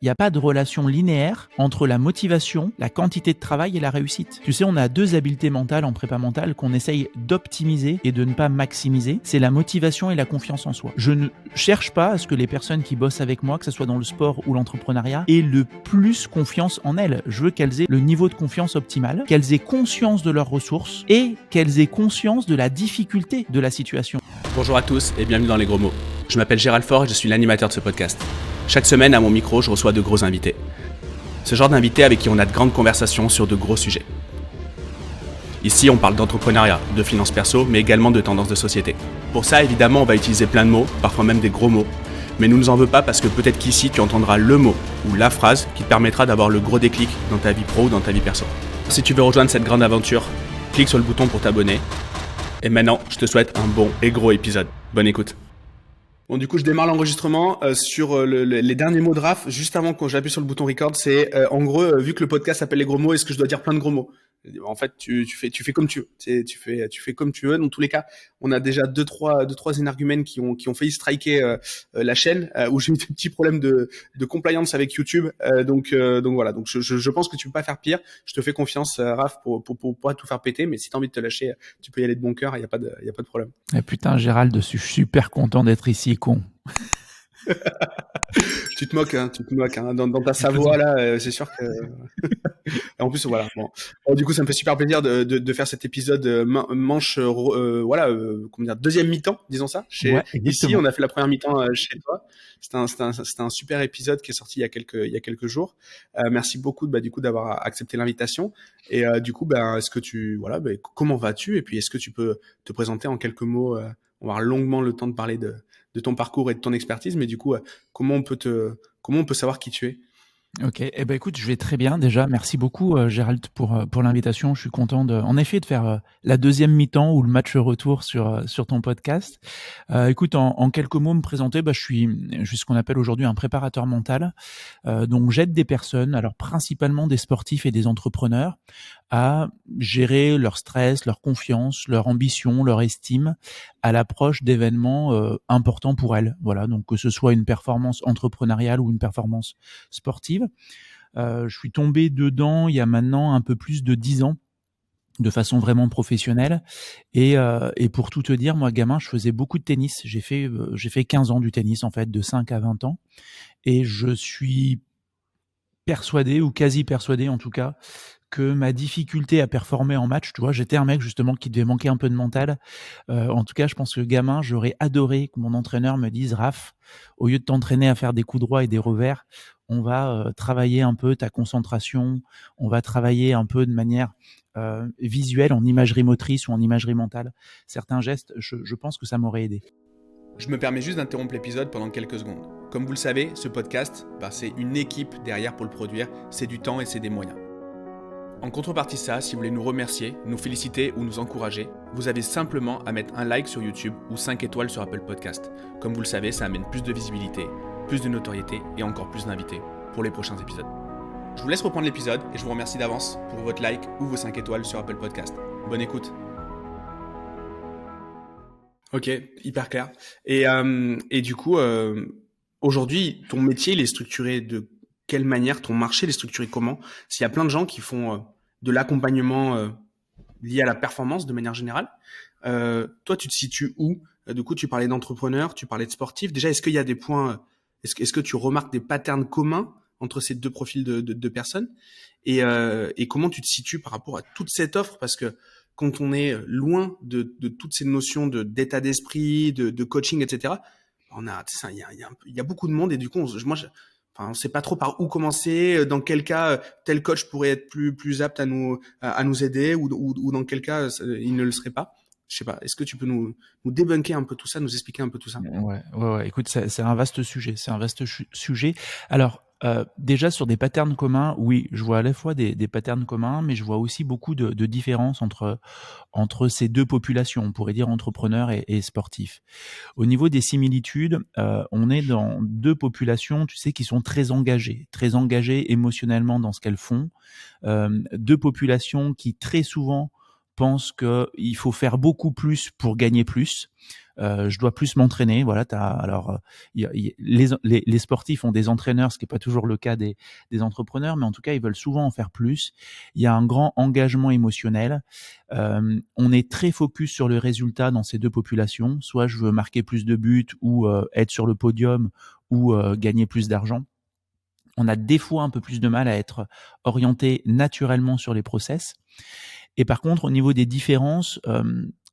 Il n'y a pas de relation linéaire entre la motivation, la quantité de travail et la réussite. Tu sais, on a 2 habiletés mentales en prépa mentale qu'on essaye d'optimiser et de ne pas maximiser. C'est la motivation et la confiance en soi. Je ne cherche pas à ce que les personnes qui bossent avec moi, que ce soit dans le sport ou l'entrepreneuriat, aient le plus confiance en elles. Je veux qu'elles aient le niveau de confiance optimal, qu'elles aient conscience de leurs ressources et qu'elles aient conscience de la difficulté de la situation. Bonjour à tous et bienvenue dans Les Gros Mots. Je m'appelle Gérald Faure et je suis l'animateur de ce podcast. Chaque semaine, à mon micro, je reçois de gros invités. Ce genre d'invités avec qui on a de grandes conversations sur de gros sujets. Ici, on parle d'entrepreneuriat, de finances perso, mais également de tendances de société. Pour ça, évidemment, on va utiliser plein de mots, parfois même des gros mots. Mais nous ne nous en veux pas parce que peut-être qu'ici, tu entendras le mot ou la phrase qui te permettra d'avoir le gros déclic dans ta vie pro ou dans ta vie perso. Si tu veux rejoindre cette grande aventure, clique sur le bouton pour t'abonner. Et maintenant, je te souhaite un bon et gros épisode. Bonne écoute. Bon, du coup, je démarre l'enregistrement sur les derniers mots de Raph. Juste avant que j'appuie sur le bouton record, c'est en gros, vu que le podcast s'appelle Les Gros Mots, est-ce que je dois dire plein de gros mots? En fait, tu fais comme tu veux. Tu fais comme tu veux. Dans tous les cas, on a déjà deux trois énergumènes qui ont failli striker la chaîne où j'ai eu des petits problèmes de compliance avec YouTube. Donc voilà. Donc je pense que tu peux pas faire pire. Je te fais confiance, Raph, pour pas tout faire péter. Mais si t'as envie de te lâcher, tu peux y aller de bon cœur. Il y a pas de problème. Eh putain, Gérald, je suis super content d'être ici, con. Tu te moques, hein. Dans ta Savoie là, c'est sûr que. En plus, voilà. Bon. Alors, du coup, ça me fait super plaisir de faire cet épisode manche, comment dire, deuxième mi-temps, disons ça. Ouais, Ici, exactement. on a fait la première mi-temps chez toi. C'était un super épisode qui est sorti il y a quelques jours. Merci beaucoup, du coup, d'avoir accepté l'invitation. Et du coup, est-ce que comment vas-tu? Et puis, est-ce que tu peux te présenter en quelques mots? On va avoir longuement le temps de parler de ton parcours et de ton expertise, mais du coup, comment on peut savoir qui tu es? Ok, eh ben écoute, je vais très bien déjà. Merci beaucoup, Gérald, pour l'invitation. Je suis content en effet, de faire la deuxième mi-temps ou le match retour sur ton podcast. Écoute, en quelques mots, me présenter, je suis ce qu'on appelle aujourd'hui un préparateur mental. Donc j'aide des personnes, alors principalement des sportifs et des entrepreneurs, à gérer leur stress, leur confiance, leur ambition, leur estime à l'approche d'événements importants pour elles. Voilà, donc que ce soit une performance entrepreneuriale ou une performance sportive. Je suis tombé dedans il y a maintenant un peu plus de 10 ans, de façon vraiment professionnelle. Et pour tout te dire, moi, gamin, je faisais beaucoup de tennis. J'ai fait 15 ans du tennis, en fait, de 5 à 20 ans. Et je suis persuadé, ou quasi persuadé en tout cas, que ma difficulté à performer en match, tu vois, j'étais un mec justement qui devait manquer un peu de mental. En tout cas, je pense que gamin, j'aurais adoré que mon entraîneur me dise: Raph, au lieu de t'entraîner à faire des coups droits et des revers, on va travailler un peu ta concentration, on va travailler un peu de manière visuelle, en imagerie motrice ou en imagerie mentale. Certains gestes, je pense que ça m'aurait aidé. Je me permets juste d'interrompre l'épisode pendant quelques secondes. Comme vous le savez, ce podcast, c'est une équipe derrière pour le produire, c'est du temps et c'est des moyens. En contrepartie de ça, si vous voulez nous remercier, nous féliciter ou nous encourager, vous avez simplement à mettre un like sur YouTube ou 5 étoiles sur Apple Podcast. Comme vous le savez, ça amène plus de visibilité, plus de notoriété et encore plus d'invités pour les prochains épisodes. Je vous laisse reprendre l'épisode et je vous remercie d'avance pour votre like ou vos 5 étoiles sur Apple Podcast. Bonne écoute. Ok, hyper clair. Et du coup, aujourd'hui, ton métier, il est structuré de quelle manière? Ton marché, il est structuré comment? S'il y a plein de gens qui font de l'accompagnement lié à la performance de manière générale, toi, tu te situes où? Du coup, tu parlais d'entrepreneurs, tu parlais de sportifs. Déjà, est-ce qu'il y a des points, est-ce que tu remarques des patterns communs entre ces deux profils de personnes? Et comment tu te situes par rapport à toute cette offre? Parce que quand on est loin de toutes ces notions d'état d'esprit, de coaching, etc., il y a beaucoup de monde et du coup, on sait pas trop par où commencer, dans quel cas tel coach pourrait être plus apte à nous aider ou dans quel cas il ne le serait pas. Je sais pas. Est-ce que tu peux nous débunker un peu tout ça, nous expliquer un peu tout ça? Ouais. Écoute, c'est un vaste sujet. C'est un vaste sujet. Alors, déjà sur des patterns communs, oui, je vois à la fois des patterns communs, mais je vois aussi beaucoup de différences entre ces deux populations, on pourrait dire entrepreneurs et sportifs. Au niveau des similitudes, on est dans deux populations, tu sais, qui sont très engagées émotionnellement dans ce qu'elles font. Deux populations qui très souvent pensent qu'il faut faire beaucoup plus pour gagner plus. je dois plus m'entraîner. Voilà, alors les sportifs ont des entraîneurs, ce qui est pas toujours le cas des entrepreneurs, mais en tout cas ils veulent souvent en faire plus. Il y a un grand engagement émotionnel. On est très focus sur le résultat dans ces deux populations. Soit je veux marquer plus de buts ou être sur le podium ou gagner plus d'argent. On a des fois un peu plus de mal à être orienté naturellement sur les process. Et par contre, au niveau des différences,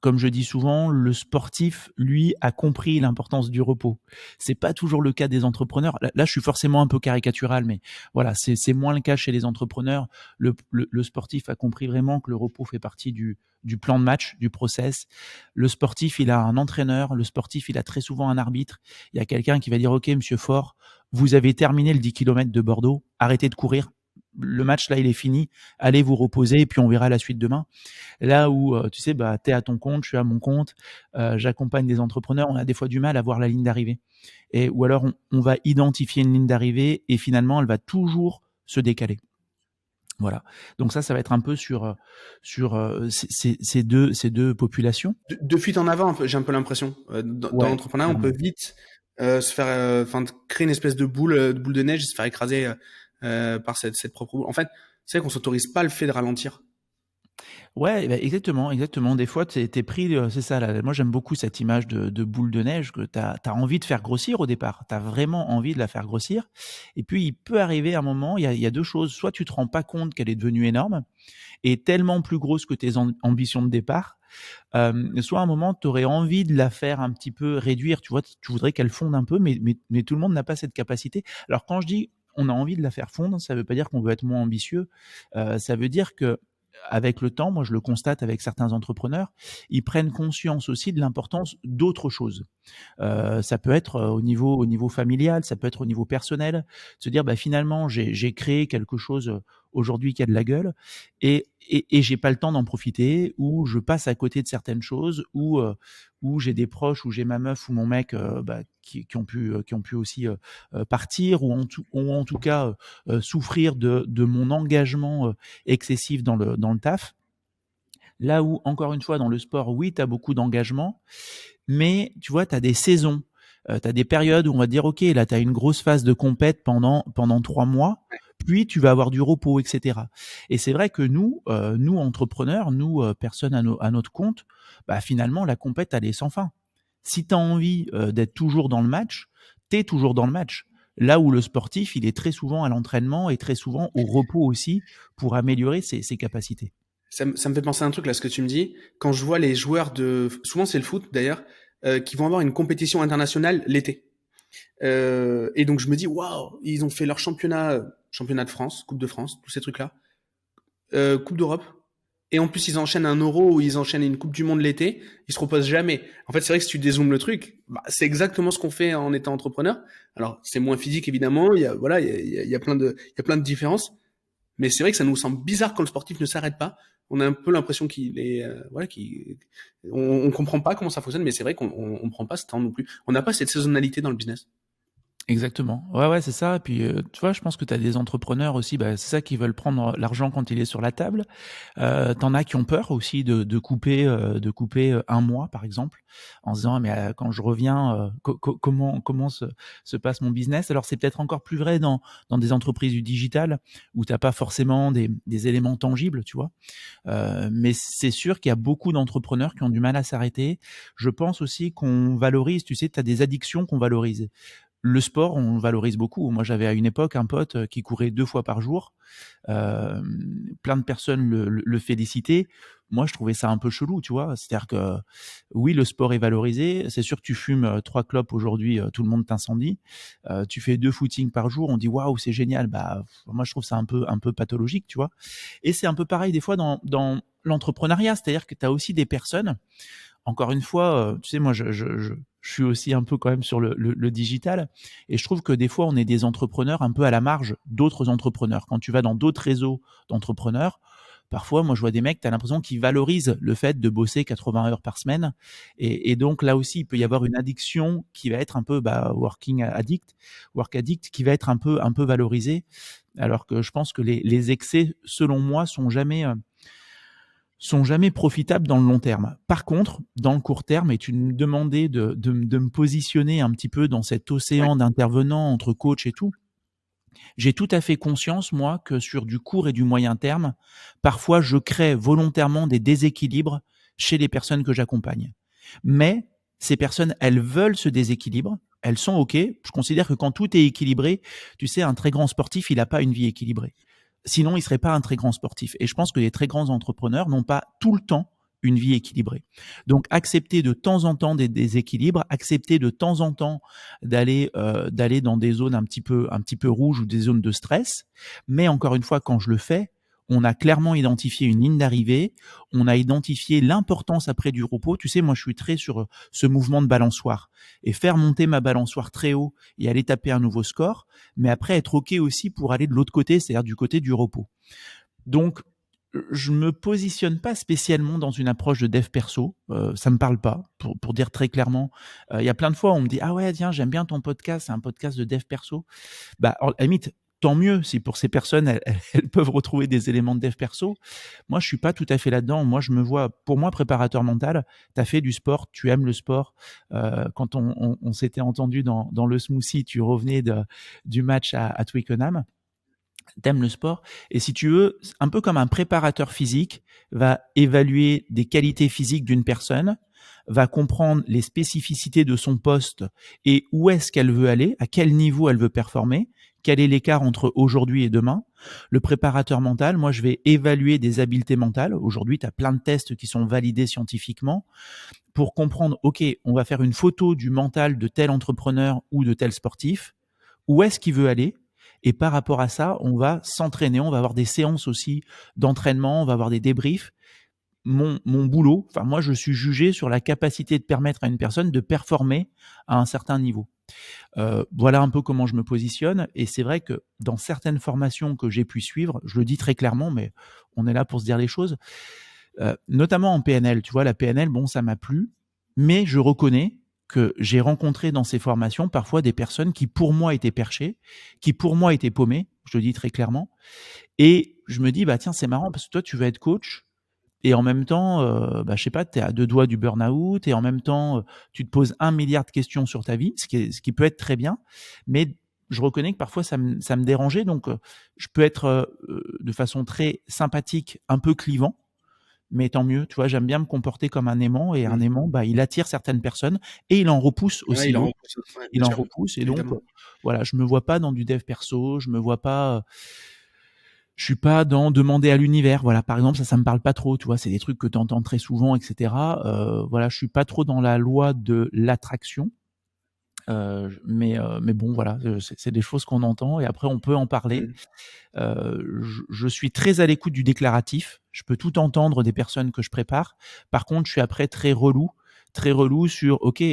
comme je dis souvent, le sportif, lui, a compris l'importance du repos. C'est pas toujours le cas des entrepreneurs. Là, je suis forcément un peu caricatural, mais voilà, c'est moins le cas chez les entrepreneurs. Le sportif a compris vraiment que le repos fait partie du plan de match, du process. Le sportif, il a un entraîneur. Le sportif, il a très souvent un arbitre. Il y a quelqu'un qui va dire, OK, monsieur Faure, vous avez terminé le 10 km de Bordeaux, arrêtez de courir. Le match, là, il est fini. Allez vous reposer et puis on verra la suite demain. Là où, tu sais, bah, tu es à ton compte, je suis à mon compte, j'accompagne des entrepreneurs, on a des fois du mal à voir la ligne d'arrivée. Ou alors on va identifier une ligne d'arrivée et finalement, elle va toujours se décaler. Voilà. Donc ça va être un peu sur ces deux populations. De fuite en avant, j'ai un peu l'impression. Dans Ouais, l'entrepreneuriat, on clairement. peut vite se faire, créer une espèce de boule de neige et se faire écraser par cette propre boule. En fait, c'est vrai qu'on s'autorise pas le fait de ralentir. Ouais, bah, exactement, exactement. Des fois, tu es pris, c'est ça là, moi j'aime beaucoup cette image de boule de neige que tu as envie de faire grossir au départ. Tu as vraiment envie de la faire grossir et puis il peut arriver un moment, il y a 2 choses, soit tu te rends pas compte qu'elle est devenue énorme et tellement plus grosse que tes ambitions de départ, soit à un moment tu aurais envie de la faire un petit peu réduire, tu vois? Tu voudrais qu'elle fonde un peu mais tout le monde n'a pas cette capacité. Alors quand je dis: «On a envie de la faire fondre», ça veut pas dire qu'on veut être moins ambitieux, ça veut dire que avec le temps, moi je le constate avec certains entrepreneurs, ils prennent conscience aussi de l'importance d'autres choses. Ça peut être au niveau familial, ça peut être au niveau personnel, se dire bah finalement j'ai créé quelque chose aujourd'hui qui a de la gueule et j'ai pas le temps d'en profiter ou je passe à côté de certaines choses ou j'ai des proches ou j'ai ma meuf ou mon mec bah, qui ont pu aussi partir ou en tout cas souffrir de mon engagement excessif dans le taf. Là où, encore une fois, dans le sport, oui, tu as beaucoup d'engagement, mais tu vois, tu as des saisons. Tu as des périodes où on va dire, OK, là, tu as une grosse phase de compète pendant 3 mois, puis tu vas avoir du repos, etc. Et c'est vrai que nous entrepreneurs, nous, personnes à notre compte, bah, finalement, la compète, elle est sans fin. Si tu as envie d'être toujours dans le match, tu es toujours dans le match. Là où le sportif, il est très souvent à l'entraînement et très souvent au repos aussi pour améliorer ses capacités. Ça me fait penser à un truc là, ce que tu me dis. Quand je vois les joueurs souvent c'est le foot d'ailleurs, qui vont avoir une compétition internationale l'été. Et donc je me dis waouh, ils ont fait leur championnat de France, Coupe de France, tous ces trucs-là, Coupe d'Europe. Et en plus, ils enchaînent un Euro ou ils enchaînent une Coupe du Monde l'été. Ils se reposent jamais. En fait, c'est vrai que si tu dézoomes le truc, bah, c'est exactement ce qu'on fait en étant entrepreneur. Alors, c'est moins physique évidemment. Il y a plein de différences. Mais c'est vrai que ça nous semble bizarre quand le sportif ne s'arrête pas. On a un peu l'impression qu'il est, on comprend pas comment ça fonctionne, mais c'est vrai qu'on prend pas ce temps non plus. On n'a pas cette saisonnalité dans le business. Exactement. Ouais, ouais, c'est ça. Et puis, tu vois, je pense que tu as des entrepreneurs aussi, bah, c'est ça, qui veulent prendre l'argent quand il est sur la table. Tu en as qui ont peur aussi de couper 1 mois, par exemple, en se disant: «Mais, quand je reviens, comment se passe mon business?» Alors c'est peut-être encore plus vrai dans des entreprises du digital où tu as pas forcément des éléments tangibles, tu vois? Mais c'est sûr qu'il y a beaucoup d'entrepreneurs qui ont du mal à s'arrêter. Je pense aussi qu'on valorise, tu sais, tu as des addictions qu'on valorise. Le sport, on le valorise beaucoup. Moi, j'avais à une époque un pote qui courait 2 fois par jour. Plein de personnes le félicitaient. Moi, je trouvais ça un peu chelou, tu vois? C'est-à-dire que, oui, le sport est valorisé. C'est sûr que tu fumes 3 clopes aujourd'hui, tout le monde t'incendie. Tu fais 2 footings par jour, on dit: «Waouh, c'est génial». Bah, moi, je trouve ça un peu pathologique, tu vois? Et c'est un peu pareil des fois dans l'entrepreneuriat. C'est-à-dire que tu as aussi des personnes, encore une fois, tu sais, moi, je suis aussi un peu quand même sur le digital et je trouve que des fois, on est des entrepreneurs un peu à la marge d'autres entrepreneurs. Quand tu vas dans d'autres réseaux d'entrepreneurs, parfois, moi, je vois des mecs, tu as l'impression qu'ils valorisent le fait de bosser 80 heures par semaine et donc là aussi, il peut y avoir une addiction qui va être un peu, bah, work addict qui va être un peu valorisée alors que je pense que les excès, selon moi, sont jamais, sont jamais profitables dans le long terme. Par contre, dans le court terme, et tu me demandais de me positionner un petit peu dans cet Ouais, océan d'intervenants entre coach et tout, j'ai tout à fait conscience, moi, que sur du court et du moyen terme, parfois je crée volontairement des déséquilibres chez les personnes que j'accompagne. Mais ces personnes, elles veulent ce déséquilibre, elles sont OK. Je considère que quand tout est équilibré, tu sais, un très grand sportif, il n'a pas une vie équilibrée. Sinon, il serait pas un très grand sportif. Et je pense que les très grands entrepreneurs n'ont pas tout le temps une vie équilibrée. Donc, accepter de temps en temps des déséquilibres, accepter de temps en temps d'aller dans des zones un petit peu rouges ou des zones de stress. Mais encore une fois, quand je le fais, on a clairement identifié une ligne d'arrivée, on a identifié l'importance après du repos. Tu sais, moi, je suis très sur ce mouvement de balançoire et faire monter ma balançoire très haut et aller taper un nouveau score, mais après être OK aussi pour aller de l'autre côté, c'est-à-dire du côté du repos. Donc, je me positionne pas spécialement dans une approche de dev perso, ça me parle pas, pour dire très clairement. Il y a plein de fois où on me dit: «Ah ouais, tiens, j'aime bien ton podcast, c'est un podcast de dev perso». Bah, alors, à la limite, tant mieux si pour ces personnes, elles peuvent retrouver des éléments de dev perso. Moi, je suis pas tout à fait là-dedans. Moi, je me vois, pour moi, préparateur mental, tu as fait du sport, tu aimes le sport. Quand on s'était entendu dans le smoothie, tu revenais du match à Twickenham. T'aimes le sport. Et si tu veux, un peu comme un préparateur physique va évaluer des qualités physiques d'une personne, va comprendre les spécificités de son poste et où est-ce qu'elle veut aller, à quel niveau elle veut performer, quel est l'écart entre aujourd'hui et demain. Le préparateur mental, moi, je vais évaluer des habiletés mentales. Aujourd'hui, tu as plein de tests qui sont validés scientifiquement pour comprendre, OK, on va faire une photo du mental de tel entrepreneur ou de tel sportif. Où est-ce qu'il veut aller? Et par rapport à ça, on va s'entraîner, on va avoir des séances aussi d'entraînement, on va avoir des débriefs. Mon boulot, enfin moi je suis jugé sur la capacité de permettre à une personne de performer à un certain niveau. Voilà un peu comment je me positionne. Et c'est vrai que dans certaines formations que j'ai pu suivre, je le dis très clairement, mais on est là pour se dire les choses, notamment en PNL, tu vois, la PNL, bon, ça m'a plu, mais je reconnais que j'ai rencontré dans ces formations parfois des personnes qui pour moi étaient perchées, qui pour moi étaient paumées, je le dis très clairement, et je me dis, bah tiens, c'est marrant parce que toi, tu veux être coach, et en même temps, bah, je sais pas, tu es à deux doigts du burn-out, et en même temps, tu te poses 1 milliard de questions sur ta vie, ce qui peut être très bien, mais je reconnais que parfois ça me dérangeait, donc je peux être de façon très sympathique, un peu clivant, mais tant mieux, tu vois, j'aime bien me comporter comme un aimant, et un mmh. aimant, bah, il attire certaines personnes et il en repousse Ouais, aussi il en d'autres. repousse, ouais, bien Il en sûr, repousse, et donc évidemment. voilà, je me vois pas dans du dev perso, je me vois pas, je suis pas dans demander à l'univers. Voilà, par exemple, ça me parle pas trop, tu vois, c'est des trucs que tu entends très souvent, et cetera. Voilà, je suis pas trop dans la loi de l'attraction. Mais bon, voilà, c'est des choses qu'on entend et après on peut en parler. Mmh. Je suis très à l'écoute du déclaratif. Je peux tout entendre des personnes que je prépare. Par contre, je suis après très relou sur, OK,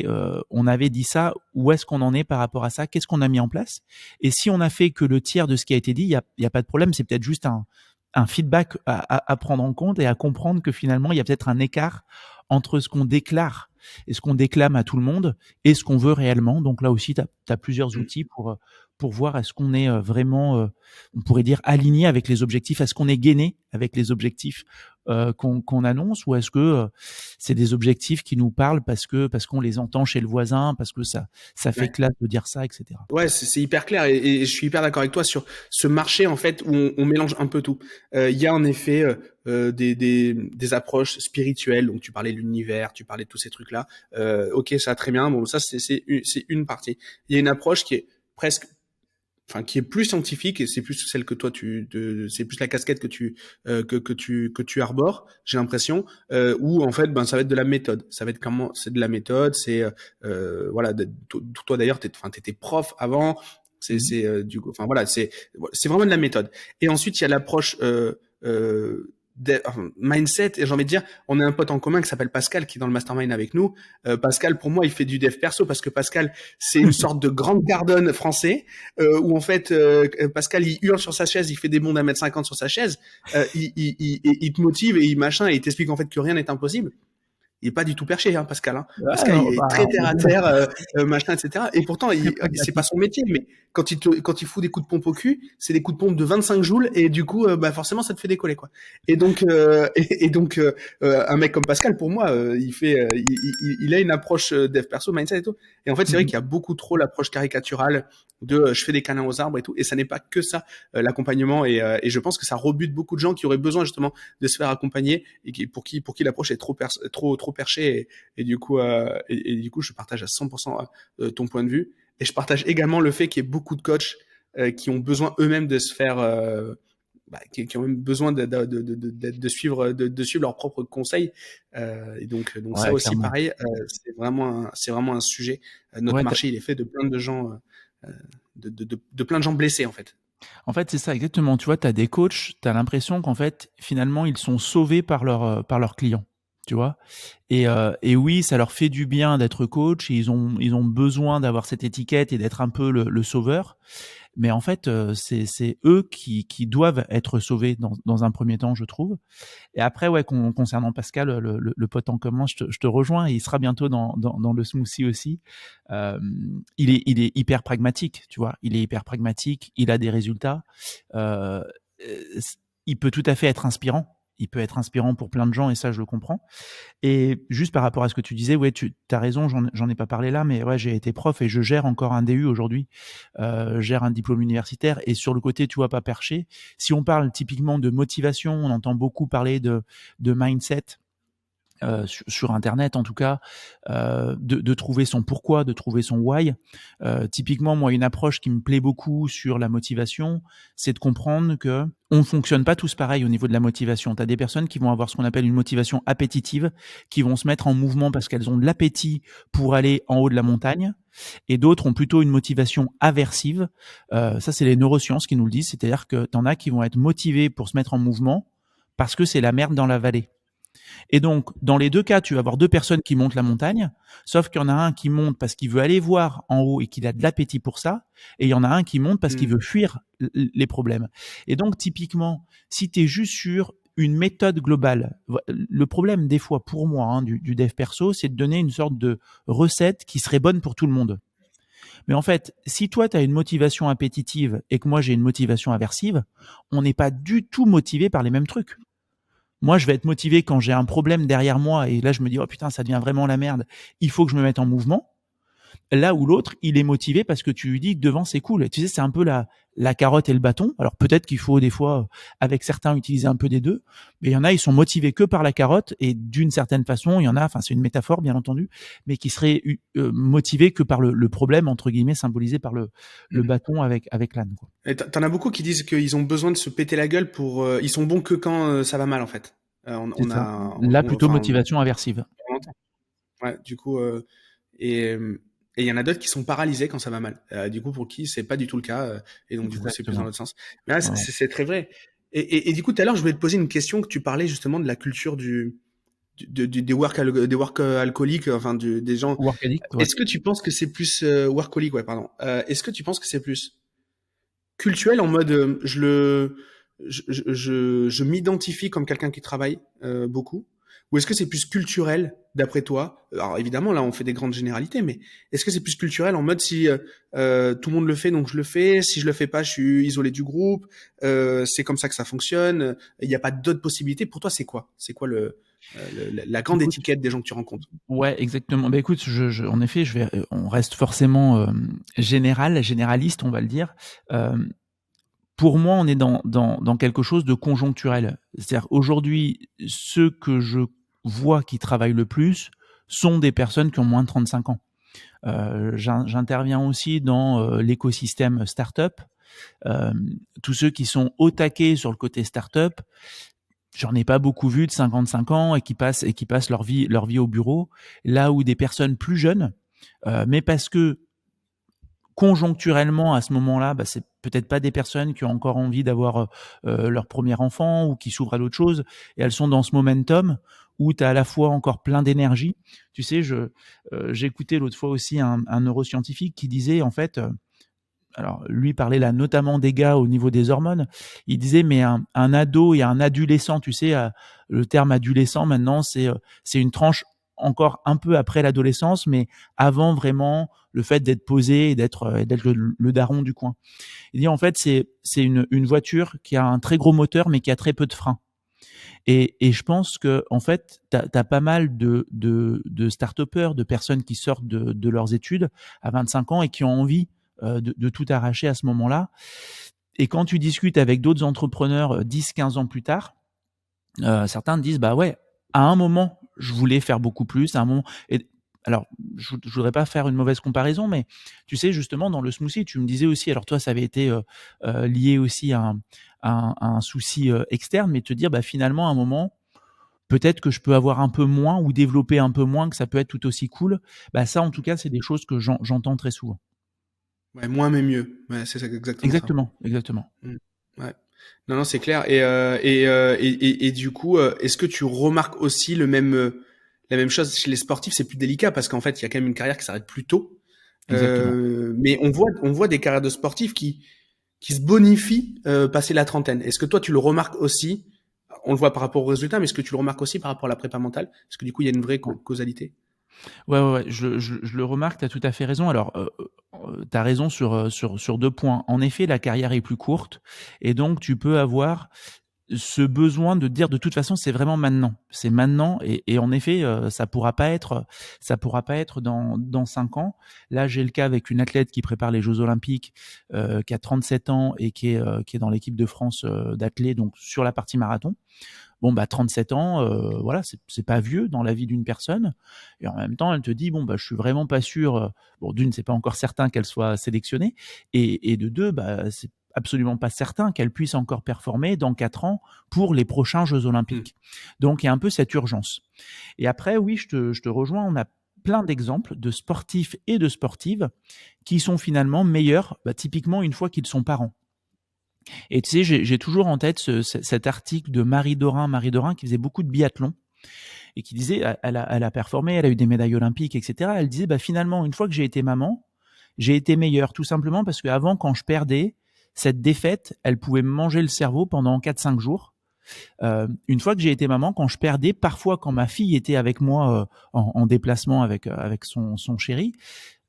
on avait dit ça, où est-ce qu'on en est par rapport à ça? Qu'est-ce qu'on a mis en place? Et si on a fait que le tiers de ce qui a été dit, il y a pas de problème, c'est peut-être juste un feedback à prendre en compte et à comprendre que finalement, il y a peut-être un écart entre ce qu'on déclare et ce qu'on déclame à tout le monde et ce qu'on veut réellement. Donc là aussi, tu as plusieurs Mmh. outils pour voir est-ce qu'on est vraiment, on pourrait dire, aligné avec les objectifs, est-ce qu'on est gainé avec les objectifs qu'on annonce, ou est-ce que c'est des objectifs qui nous parlent parce qu'on les entend chez le voisin, parce que ça fait Ouais. classe de dire ça, etc. Ouais, c'est hyper clair et je suis hyper d'accord avec toi sur ce marché en fait où on mélange un peu tout. Il y a en effet des approches spirituelles. Donc tu parlais de l'univers, tu parlais de tous ces trucs-là. Ok, ça très bien. Bon, ça c'est une partie. Il y a une approche qui est presque, enfin qui est plus scientifique et c'est plus celle que toi c'est plus la casquette que tu arbores. J'ai l'impression où en fait ben ça va être de la méthode. Ça va être comment c'est de la méthode. C'est voilà. Toi d'ailleurs t'étais prof avant. Mmh. Du coup, enfin voilà, c'est vraiment de la méthode. Et ensuite il y a l'approche mindset, et j'ai envie de dire, on a un pote en commun qui s'appelle Pascal qui est dans le mastermind avec nous. Pascal, pour moi, il fait du dev perso parce que Pascal, c'est une sorte de grande Cardone français où en fait, Pascal, il hurle sur sa chaise, il fait des bonds d'1,50 m sur sa chaise, il te motive et il machin et il t'explique en fait que rien n'est impossible. il est pas du tout perché, hein, Pascal. Hein. Ouais, Pascal, il est très terre on à est terre, machin, etc. Et pourtant, très c'est pas pragmatique. son métier, mais quand il fout des coups de pompe au cul, c'est des coups de pompe de 25 joules, et du coup, forcément, ça te fait décoller, quoi. Et donc, un mec comme Pascal, pour moi, il a une approche dev perso, mindset et tout. Et en fait, c'est vrai Mhm. qu'il y a beaucoup trop l'approche caricaturale de je fais des câlins aux arbres et tout. Et ça n'est pas que ça, l'accompagnement. Et je pense que ça rebute beaucoup de gens qui auraient besoin justement de se faire accompagner et pour qui l'approche est trop perchée. Et du coup, du coup, je partage à 100% ton point de vue. Et je partage également le fait qu'il y ait beaucoup de coachs qui ont besoin eux-mêmes de se faire qui ont même besoin de suivre leurs propres conseils. Donc ça Ouais, aussi, clairement. pareil, c'est vraiment un sujet. Notre Ouais, marché, il est fait de plein de gens, de plein de gens blessés, en fait. en fait, c'est ça, exactement. Tu vois, tu as des coachs, tu as l'impression qu'en fait, finalement, ils sont sauvés par leurs clients. Tu vois, et oui, ça leur fait du bien d'être coach. Ils ont besoin d'avoir cette étiquette et d'être un peu le sauveur. Mais en fait, c'est eux qui doivent être sauvés dans un premier temps, je trouve. Et après, ouais, concernant Pascal, le pote en commun, je te rejoins. Et il sera bientôt dans le smoothie aussi. Euh, il est hyper pragmatique, tu vois. Il est hyper pragmatique. Il a des résultats. Euh, euh, il peut tout à fait être inspirant. Il peut être inspirant pour plein de gens et ça, je le comprends. Et juste par rapport à ce que tu disais, ouais, tu as raison, j'en ai pas parlé là, mais ouais, j'ai été prof et je gère encore un DU aujourd'hui, gère un diplôme universitaire. Et sur le côté, tu vois, pas perché, si on parle typiquement de motivation, on entend beaucoup parler de mindset. Sur Internet en tout cas, de trouver son pourquoi, de trouver son why. Typiquement, moi, une approche qui me plaît beaucoup sur la motivation, c'est de comprendre que on fonctionne pas tous pareil au niveau de la motivation. Tu as des personnes qui vont avoir ce qu'on appelle une motivation appétitive, qui vont se mettre en mouvement parce qu'elles ont de l'appétit pour aller en haut de la montagne, et d'autres ont plutôt une motivation aversive. Ça, c'est les neurosciences qui nous le disent, c'est-à-dire que tu en as qui vont être motivés pour se mettre en mouvement parce que c'est la merde dans la vallée. Et donc, dans les deux cas, tu vas avoir deux personnes qui montent la montagne, sauf qu'il y en a un qui monte parce qu'il veut aller voir en haut et qu'il a de l'appétit pour ça, et il y en a un qui monte parce qu'il Mm. veut fuir les problèmes. Et donc, typiquement, si tu es juste sur une méthode globale, le problème des fois pour moi du dev perso, c'est de donner une sorte de recette qui serait bonne pour tout le monde. Mais en fait, si toi, tu as une motivation appétitive et que moi, j'ai une motivation aversive, on n'est pas du tout motivé par les mêmes trucs. Moi, je vais être motivé quand j'ai un problème derrière moi et là, je me dis, oh putain, ça devient vraiment la merde. Il faut que je me mette en mouvement. Là où l'autre, il est motivé parce que tu lui dis que devant, c'est cool. Et tu sais, c'est un peu la carotte et le bâton. Alors peut-être qu'il faut des fois, avec certains, utiliser un peu des deux. Mais il y en a, ils sont motivés que par la carotte et d'une certaine façon, il y en a, enfin, c'est une métaphore, bien entendu, mais qui seraient motivés que par le problème, entre guillemets, symbolisé par le Mm. bâton avec l'âne, quoi. Et t'en as beaucoup qui disent qu'ils ont besoin de se péter la gueule pour. Ils sont bons que quand ça va mal, en fait. C'est ça. Là, plutôt Enfin, motivation aversive. ouais, du coup, et et il y en a d'autres qui sont paralysés quand ça va mal. Du coup, pour qui c'est pas du tout le cas, et donc du coup, c'est plus dans Exactement. l'autre sens. Mais là, Ouais. c'est très vrai. Et du coup, tout à l'heure, je voulais te poser une question que tu parlais justement de la culture des work alcooliques, enfin des gens. Work addict, ouais. Est-ce que tu penses que c'est plus workaholic, ouais, pardon. Est-ce que tu penses que c'est plus culturel en mode je m'identifie comme quelqu'un qui travaille beaucoup, ou est-ce que c'est plus culturel d'après toi? Alors évidemment là on fait des grandes généralités, mais est-ce que c'est plus culturel en mode si tout le monde le fait donc je le fais, si je le fais pas je suis isolé du groupe, c'est comme ça que ça fonctionne, il n'y a pas d'autres possibilités? Pour toi c'est quoi la grande Écoute, étiquette des gens que tu rencontres? ouais, exactement. Bah écoute, en effet, on reste forcément généraliste, on va le dire. Euh, pour moi, on est dans quelque chose de conjoncturel. C'est-à-dire aujourd'hui, ceux que je vois qui travaillent le plus sont des personnes qui ont moins de 35 ans. J'interviens aussi dans l'écosystème startup. Euh, tous ceux qui sont au taquet sur le côté startup, j'en ai pas beaucoup vu de 55 ans et qui passent leur vie au bureau. Là où des personnes plus jeunes, mais parce que conjoncturellement à ce moment-là, bah, c'est peut-être pas des personnes qui ont encore envie d'avoir leur premier enfant ou qui s'ouvrent à d'autres choses, et elles sont dans ce momentum où tu as à la fois encore plein d'énergie. Tu sais, j'ai écouté l'autre fois aussi un neuroscientifique qui disait en fait, alors lui parlait là notamment des gars au niveau des hormones, il disait mais un ado et un adolescent, tu sais, le terme adolescent maintenant c'est une tranche encore un peu après l'adolescence, mais avant vraiment le fait d'être posé et d'être le daron du coin. Il dit en fait c'est une voiture qui a un très gros moteur mais qui a très peu de frein. Et je pense que en fait, t'as pas mal de start-upers, de personnes qui sortent de leurs études à 25 ans et qui ont envie de tout arracher à ce moment-là. Et quand tu discutes avec d'autres entrepreneurs 10-15 ans plus tard, certains te disent bah ouais, à un moment je voulais faire beaucoup plus, à un moment. Et alors je voudrais pas faire une mauvaise comparaison, mais tu sais justement dans le smoothie, tu me disais aussi, alors toi ça avait été lié aussi à un souci externe, mais te dire bah finalement à un moment peut-être que je peux avoir un peu moins ou développer un peu moins, que ça peut être tout aussi cool. Bah ça en tout cas c'est des choses que j'entends très souvent. Ouais, moins mais mieux. Ouais, c'est exactement ça. Exactement, exactement. Mm. Ouais. Non, non, c'est clair. Et du coup, est-ce que tu remarques aussi la même chose chez les sportifs? C'est plus délicat parce qu'en fait, il y a quand même une carrière qui s'arrête plus tôt. Exactement. Mais on voit des carrières de sportifs qui se bonifient passé la trentaine. Est-ce que toi, tu le remarques aussi? On le voit par rapport aux résultats, mais est-ce que tu le remarques aussi par rapport à la prépa mentale? Est-ce que du coup, il y a une vraie causalité? Ouais, ouais, ouais, je le remarque, tu as tout à fait raison. Alors, tu as raison sur 2 points. En effet, la carrière est plus courte et donc tu peux avoir ce besoin de dire de toute façon c'est vraiment maintenant, c'est maintenant et en effet ça pourra pas être dans 5 ans. Là j'ai le cas avec une athlète qui prépare les Jeux Olympiques, qui a 37 ans et qui est dans l'équipe de France d'athlètes donc sur la partie marathon. Bon bah 37 ans, voilà c'est pas vieux dans la vie d'une personne et en même temps elle te dit bon bah je suis vraiment pas sûr. Bon d'une c'est pas encore certain qu'elle soit sélectionnée et de deux bah c'est absolument pas certain qu'elle puisse encore performer dans 4 ans pour les prochains Jeux Hmm. Olympiques. Donc il y a un peu cette urgence. Et après oui je te rejoins, on a plein d'exemples de sportifs et de sportives qui sont finalement meilleurs, bah, typiquement une fois qu'ils sont parents. Et tu sais, j'ai toujours en tête cet article de Marie Dorin qui faisait beaucoup de biathlon et qui disait, elle a performé, elle a eu des médailles olympiques, etc. Elle disait, bah finalement, une fois que j'ai été maman, j'ai été meilleure, tout simplement parce qu'avant, quand je perdais, cette défaite, elle pouvait me manger le cerveau pendant 4-5 jours. Une fois que j'ai été maman, quand je perdais, parfois quand ma fille était avec moi en déplacement avec son chéri,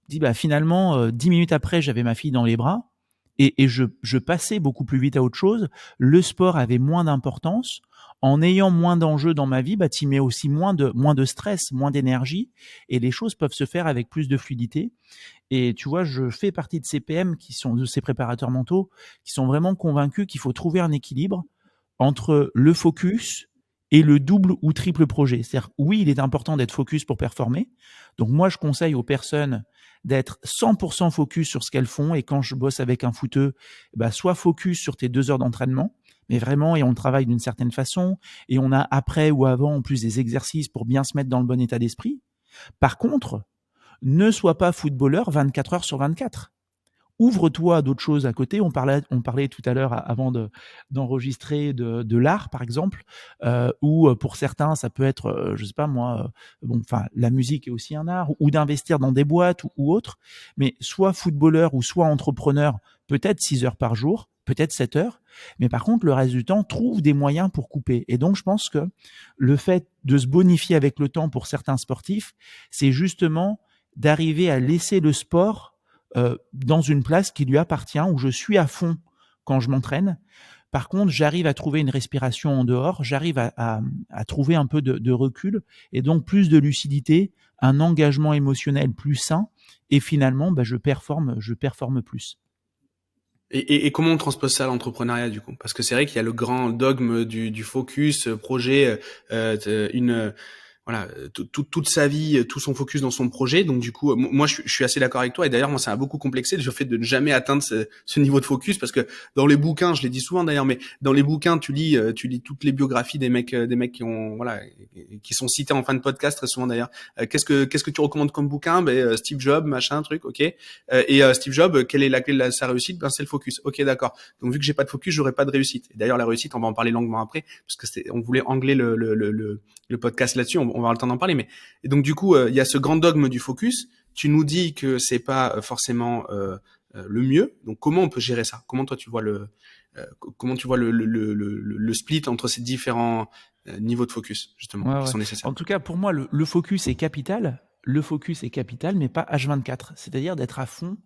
dit bah finalement 10 minutes après j'avais ma fille dans les bras et je passais beaucoup plus vite à autre chose. Le sport avait moins d'importance. En ayant moins d'enjeux dans ma vie, bah, tu mets aussi moins de stress, moins d'énergie, et les choses peuvent se faire avec plus de fluidité. Et tu vois, je fais partie de ces PM qui sont de ces préparateurs mentaux qui sont vraiment convaincus qu'il faut trouver un équilibre entre le focus et le double ou triple projet. C'est-à-dire, oui, il est important d'être focus pour performer. Donc moi, je conseille aux personnes d'être 100% focus sur ce qu'elles font. Et quand je bosse avec un footeux, bah, sois focus sur tes 2 heures d'entraînement, mais vraiment, et on travaille d'une certaine façon. Et on a après ou avant, en plus, des exercices pour bien se mettre dans le bon état d'esprit. Par contre, ne sois pas footballeur 24 heures sur 24. Ouvre-toi à d'autres choses à côté. On parlait tout à l'heure avant d'enregistrer de l'art, par exemple, ou pour certains, ça peut être, je sais pas moi, bon, enfin, la musique est aussi un art, ou d'investir dans des boîtes ou autre. Mais soit footballeur ou soit entrepreneur, peut-être 6 heures par jour, peut-être 7 heures. Mais par contre, le reste du temps, trouve des moyens pour couper. Et donc, je pense que le fait de se bonifier avec le temps pour certains sportifs, c'est justement d'arriver à laisser le sport dans une place qui lui appartient, où je suis à fond quand je m'entraîne. Par contre, j'arrive à trouver une respiration en dehors, j'arrive à trouver un peu de recul et donc plus de lucidité, un engagement émotionnel plus sain et finalement, bah, je performe plus. Et comment on transpose ça à l'entrepreneuriat du coup? Parce que c'est vrai qu'il y a le grand dogme du focus, projet, voilà, toute sa vie, tout son focus dans son projet. Donc du coup, moi je suis assez d'accord avec toi. Et d'ailleurs, moi ça m'a beaucoup complexé le fait de ne jamais atteindre ce niveau de focus parce que dans les bouquins, je l'ai dit souvent d'ailleurs, mais dans les bouquins, tu lis toutes les biographies des mecs qui ont voilà, qui sont cités en fin de podcast très souvent d'ailleurs. Qu'est-ce que tu recommandes comme bouquin? Ben Steve Jobs, machin, truc, ok. Steve Jobs, quelle est la clé de sa réussite? Ben c'est le focus. Ok, d'accord. Donc vu que j'ai pas de focus, j'aurai pas de réussite. Et d'ailleurs la réussite, on va en parler longuement après parce que on voulait angler le podcast là-dessus, on va avoir le temps d'en parler. Mais et donc du coup, il y a ce grand dogme du focus. Tu nous dis que c'est pas forcément le mieux. Donc comment on peut gérer ça? Comment toi tu vois Comment tu vois le split entre ces différents niveaux de focus, justement, Ouais, qui ouais. sont nécessaires? En tout cas, pour moi, le focus est capital. Le focus est capital, mais pas H24. C'est-à-dire d'être à fond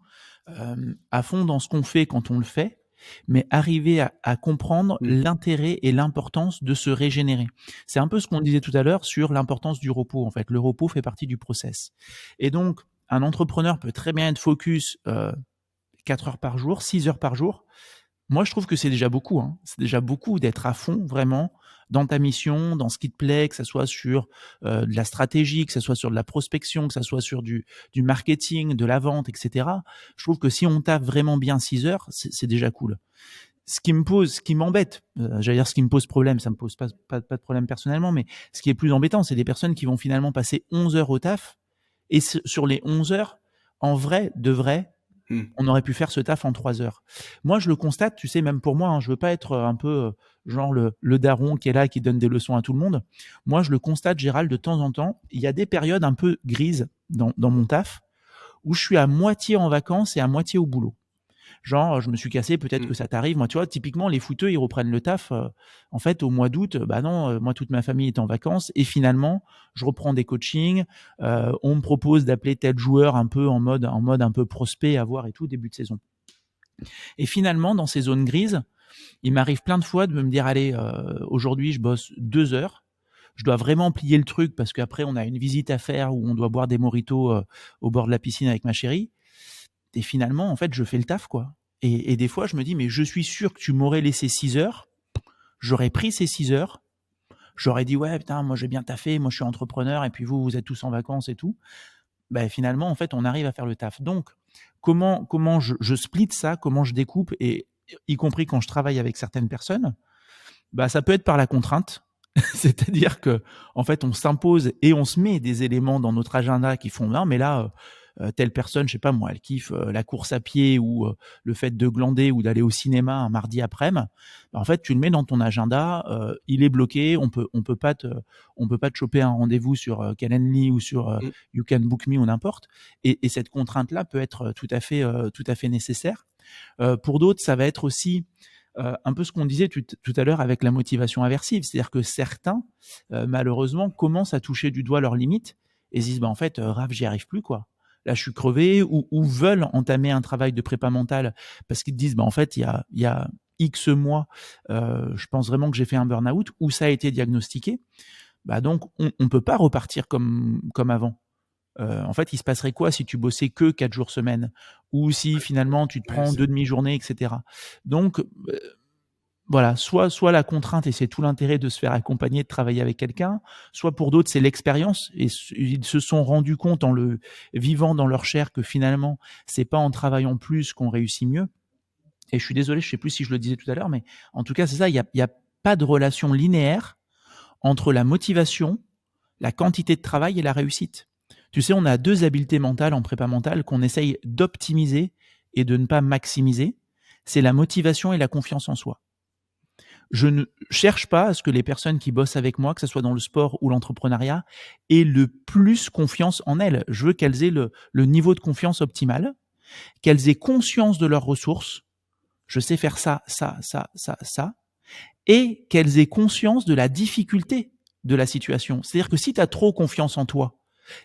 dans ce qu'on fait quand on le fait, mais arriver à comprendre Mmh. l'intérêt et l'importance de se régénérer. C'est un peu ce qu'on disait tout à l'heure sur l'importance du repos. En fait, le repos fait partie du process. Et donc, un entrepreneur peut très bien être focus 4 heures par jour, 6 heures par jour. Moi, je trouve que c'est déjà beaucoup, hein. C'est déjà beaucoup d'être à fond vraiment dans ta mission, dans ce qui te plaît, que ça soit sur de la stratégie, que ça soit sur de la prospection, que ça soit sur du marketing, de la vente, etc. Je trouve que si on tape vraiment bien 6 heures, c'est déjà cool. Ce qui m'embête, j'allais dire ce qui me pose problème, ça me pose pas de problème personnellement, mais ce qui est plus embêtant, c'est des personnes qui vont finalement passer 11 heures au taf et sur les 11 heures, en vrai, de vrai, Mmh. on aurait pu faire ce taf en 3 heures. Moi, je le constate, tu sais, même pour moi, hein, je veux pas être un peu genre le daron qui est là, qui donne des leçons à tout le monde. Moi, je le constate, Gérald, de temps en temps, il y a des périodes un peu grises dans mon taf où je suis à moitié en vacances et à moitié au boulot. Genre, je me suis cassé, peut-être que Mmh. ça t'arrive. Moi, tu vois, typiquement, les footeux, ils reprennent le taf. En fait, au mois d'août, bah non, moi, toute ma famille est en vacances. Et finalement, je reprends des coachings. On me propose d'appeler tel joueur un peu en mode un peu prospect à voir et tout, début de saison. Et finalement, dans ces zones grises, il m'arrive plein de fois de me dire, allez, aujourd'hui, je bosse 2 heures. Je dois vraiment plier le truc parce qu'après, on a une visite à faire où on doit boire des mojitos au bord de la piscine avec ma chérie. Et finalement, en fait, je fais le taf, quoi. Et des fois, je me dis, mais je suis sûr que tu m'aurais laissé 6 heures. J'aurais pris ces 6 heures. J'aurais dit, ouais, putain, moi, j'ai bien taffé. Moi, je suis entrepreneur. Et puis vous êtes tous en vacances et tout. Ben, finalement, en fait, on arrive à faire le taf. Donc, comment je split ça, comment je découpe, et y compris quand je travaille avec certaines personnes, bah, ça peut être par la contrainte. C'est-à-dire que, en fait, on s'impose et on se met des éléments dans notre agenda qui font, non, mais là, telle personne, je sais pas moi, elle kiffe la course à pied ou le fait de glander ou d'aller au cinéma un mardi après-midi. Bah, en fait, tu le mets dans ton agenda, il est bloqué, on peut pas te choper un rendez-vous sur Calendly ou sur Mmh. You Can Book Me ou n'importe. Et cette contrainte-là peut être tout à fait nécessaire. Pour d'autres, ça va être aussi un peu ce qu'on disait tout à l'heure avec la motivation aversive, c'est-à-dire que certains, malheureusement, commencent à toucher du doigt leurs limites et se disent, bah, en fait, Raph, j'y arrive plus, quoi. Là, je suis crevé, ou veulent entamer un travail de prépa mentale parce qu'ils disent, bah, en fait, il y a X mois, je pense vraiment que j'ai fait un burn-out, ou ça a été diagnostiqué. Bah, donc, on ne peut pas repartir comme avant. En fait, il se passerait quoi si tu bossais que 4 jours semaine, ou si finalement tu te Ouais, prends 2 demi-journées, etc. Donc, voilà, soit la contrainte, et c'est tout l'intérêt de se faire accompagner, de travailler avec quelqu'un, soit pour d'autres, c'est l'expérience, et ils se sont rendus compte en le vivant dans leur chair que finalement, c'est pas en travaillant plus qu'on réussit mieux. Et je suis désolé, je sais plus si je le disais tout à l'heure, mais en tout cas, c'est ça, il y a pas de relation linéaire entre la motivation, la quantité de travail et la réussite. Tu sais, on a 2 habiletés mentales en prépa mentale qu'on essaye d'optimiser et de ne pas maximiser. C'est la motivation et la confiance en soi. Je ne cherche pas à ce que les personnes qui bossent avec moi, que ce soit dans le sport ou l'entrepreneuriat, aient le plus confiance en elles. Je veux qu'elles aient le niveau de confiance optimal, qu'elles aient conscience de leurs ressources. Je sais faire ça, ça, ça, ça, ça. Et qu'elles aient conscience de la difficulté de la situation. C'est-à-dire que si tu as trop confiance en toi,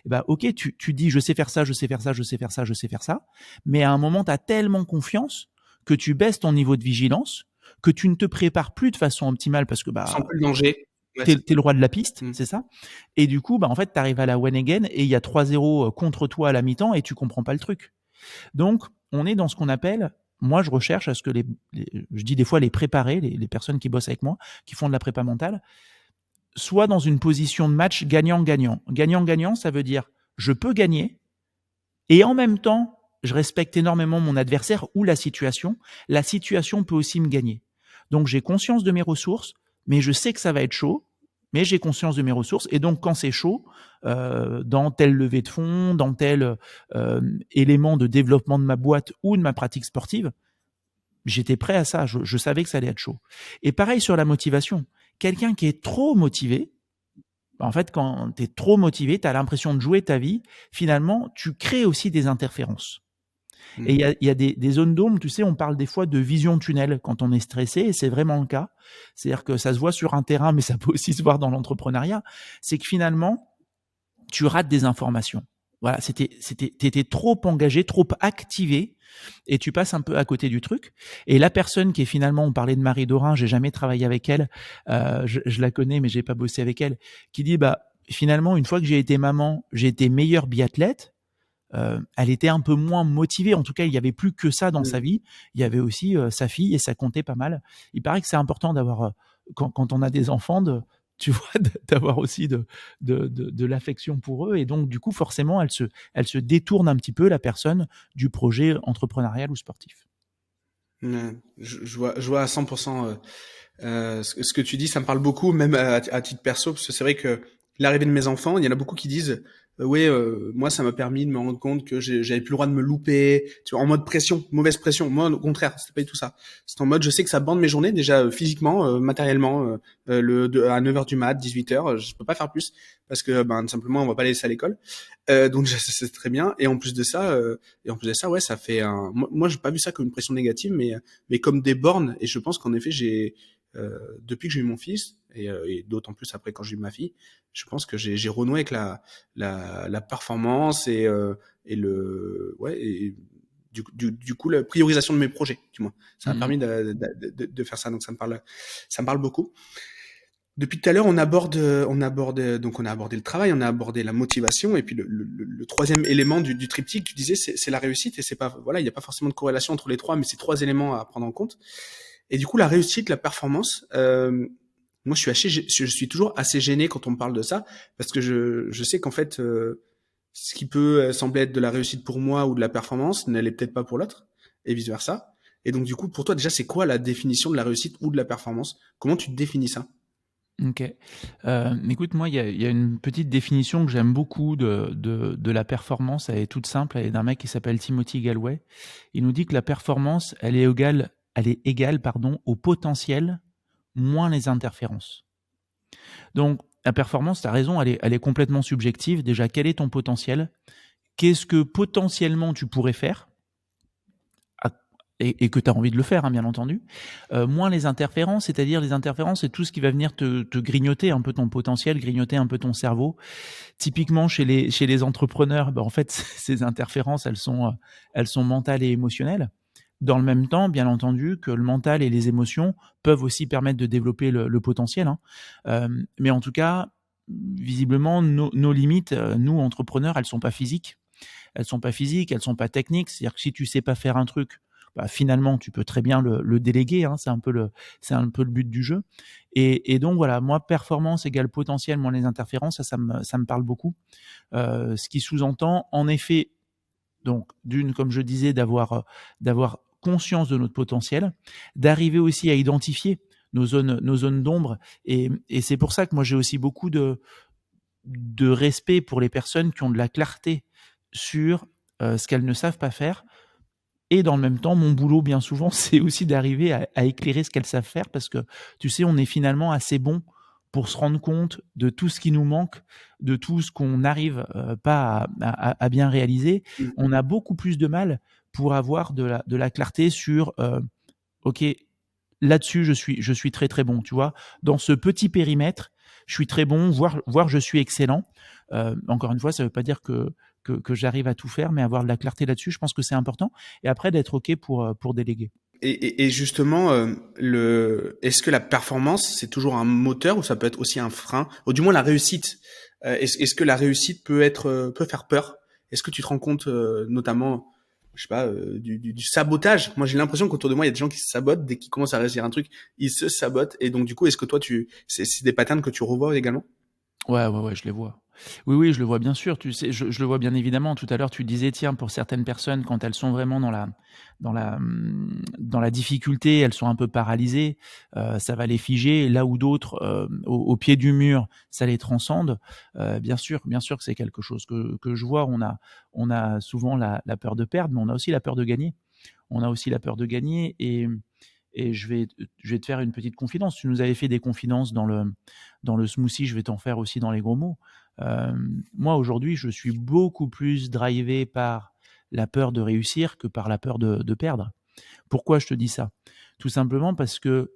eh ben, ok, tu dis je sais faire ça, je sais faire ça, je sais faire ça, je sais faire ça, mais à un moment, tu as tellement confiance que tu baisses ton niveau de vigilance, que tu ne te prépares plus de façon optimale parce que sans bah, plus le danger. Ouais, t'es le roi de la piste, mmh. c'est ça. Et du coup, bah, en fait, tu arrives à la one again et il y a 3-0 contre toi à la mi-temps et tu comprends pas le truc. Donc, on est dans ce qu'on appelle, moi, je recherche à ce que je dis des fois les préparer, les personnes qui bossent avec moi, qui font de la prépa mentale, soient dans une position de match gagnant-gagnant. Gagnant-gagnant, ça veut dire je peux gagner et en même temps, je respecte énormément mon adversaire ou la situation. La situation peut aussi me gagner. Donc, j'ai conscience de mes ressources, mais je sais que ça va être chaud, mais j'ai conscience de mes ressources. Et donc, quand c'est chaud, dans telle levée de fonds, dans tel élément de développement de ma boîte ou de ma pratique sportive, j'étais prêt à ça. Je savais que ça allait être chaud. Et pareil sur la motivation. Quelqu'un qui est trop motivé, en fait, quand tu es trop motivé, tu as l'impression de jouer ta vie. Finalement, tu crées aussi des interférences. Et il y a des zones d'ombre, tu sais, on parle des fois de vision tunnel quand on est stressé, et c'est vraiment le cas. C'est-à-dire que ça se voit sur un terrain, mais ça peut aussi se voir dans l'entrepreneuriat. C'est que finalement, tu rates des informations. Voilà, t'étais trop engagé, trop activé, et tu passes un peu à côté du truc. Et la personne qui est finalement, on parlait de Marie Dorin, j'ai jamais travaillé avec elle, je la connais, mais j'ai pas bossé avec elle, qui dit, bah, finalement, une fois que j'ai été maman, j'ai été meilleure biathlète. Elle était un peu moins motivée. En tout cas, il y avait plus que ça dans sa vie. Il y avait aussi sa fille et ça comptait pas mal. Il paraît que c'est important d'avoir, quand on a des enfants, tu vois, d'avoir aussi de l'affection pour eux. Et donc, du coup, forcément, elle se détourne un petit peu, la personne, du projet entrepreneurial ou sportif. Je vois à 100% ce que tu dis, ça me parle beaucoup, même à titre perso, parce que c'est vrai que l'arrivée de mes enfants, il y en a beaucoup qui disent, ouais, moi ça m'a permis de me rendre compte que j'avais plus le droit de me louper, tu vois, en mode pression, mauvaise pression. Moi, au contraire, c'était pas du tout ça. C'est en mode, je sais que ça bande mes journées déjà physiquement, matériellement, à 9h du mat, 18h, je peux pas faire plus parce que ben simplement on va pas laisser à l'école. Donc c'est très bien. Et en plus de ça, ouais, ça fait un. Moi, j'ai pas vu ça comme une pression négative, mais comme des bornes. Et je pense qu'en effet, depuis que j'ai eu mon fils et d'autant plus après quand j'ai eu ma fille, je pense que j'ai renoué avec la performance et le ouais et du coup la priorisation de mes projets, du moins. Ça m'a permis de faire ça, donc ça me parle beaucoup. Depuis tout à l'heure, donc on a abordé le travail, on a abordé la motivation, et puis le troisième élément du triptyque, tu disais, c'est la réussite, et c'est pas, voilà, il n'y a pas forcément de corrélation entre les trois, mais c'est trois éléments à prendre en compte. Et du coup, la réussite, la performance, moi, je suis toujours assez gêné quand on me parle de ça, parce que je sais qu'en fait, ce qui peut sembler être de la réussite pour moi ou de la performance, n'est peut-être pas pour l'autre, et vice versa. Et donc, du coup, pour toi, déjà, c'est quoi la définition de la réussite ou de la performance? Comment tu définis ça? Ok. Écoute, moi, il y a une petite définition que j'aime beaucoup de la performance. Elle est toute simple. Elle est d'un mec qui s'appelle Timothy Galway. Il nous dit que la performance, elle est égale, pardon, au potentiel moins les interférences. Donc, la performance, tu as raison, elle est complètement subjective. Déjà, quel est ton potentiel? Qu'est-ce que potentiellement tu pourrais faire? Et que tu as envie de le faire, hein, bien entendu. Moins les interférences, c'est-à-dire les interférences, c'est tout ce qui va venir te grignoter un peu ton potentiel, grignoter un peu ton cerveau. Typiquement, chez les entrepreneurs, en fait, ces interférences, elles sont mentales et émotionnelles. Dans le même temps, bien entendu, que le mental et les émotions peuvent aussi permettre de développer le potentiel. Hein. Mais en tout cas, visiblement, nos limites, nous, entrepreneurs, elles sont pas physiques. Elles sont pas physiques, elles sont pas techniques. C'est-à-dire que si tu sais pas faire un truc, finalement, tu peux très bien le déléguer. Hein, c'est un peu le but du jeu. Et donc voilà, moi, performance égale potentiel moins les interférences, ça me parle beaucoup. Ce qui sous-entend, en effet, donc comme je disais, d'avoir conscience de notre potentiel, d'arriver aussi à identifier nos zones d'ombre. Et c'est pour ça que moi, j'ai aussi beaucoup de respect pour les personnes qui ont de la clarté sur ce qu'elles ne savent pas faire. Et dans le même temps, mon boulot, bien souvent, c'est aussi d'arriver à éclairer ce qu'elles savent faire, parce que, tu sais, on est finalement assez bon pour se rendre compte de tout ce qui nous manque, de tout ce qu'on n'arrive pas à bien réaliser. On a beaucoup plus de mal pour avoir de la clarté sur, OK, là-dessus, je suis très très bon, tu vois. Dans ce petit périmètre, je suis très bon, voire je suis excellent. Encore une fois, ça ne veut pas dire que j'arrive à tout faire, mais avoir de la clarté là-dessus, je pense que c'est important. Et après, d'être OK pour déléguer. Et justement, est-ce que la performance, c'est toujours un moteur ou ça peut être aussi un frein? Ou du moins la réussite. Est-ce que la réussite peut faire peur? Est-ce que tu te rends compte, notamment, je sais pas, du sabotage? Moi, j'ai l'impression qu'autour de moi, il y a des gens qui se sabotent dès qu'ils commencent à réussir un truc, ils se sabotent. Et donc, du coup, est-ce que toi, c'est des patterns que tu revois également? Ouais, je les vois. Oui, je le vois bien sûr. Tu sais, je le vois bien évidemment. Tout à l'heure, tu disais, tiens, pour certaines personnes, quand elles sont vraiment dans la difficulté, elles sont un peu paralysées, ça va les figer. Là où d'autres, au pied du mur, ça les transcende. Bien sûr que c'est quelque chose que je vois. On a souvent la peur de perdre, mais on a aussi la peur de gagner. On a aussi la peur de gagner. Et je vais te faire une petite confidence. Tu nous avais fait des confidences dans le smoothie, je vais t'en faire aussi dans les gros mots. Moi, aujourd'hui, je suis beaucoup plus drivé par la peur de réussir que par la peur de perdre. Pourquoi je te dis ça? Tout simplement parce que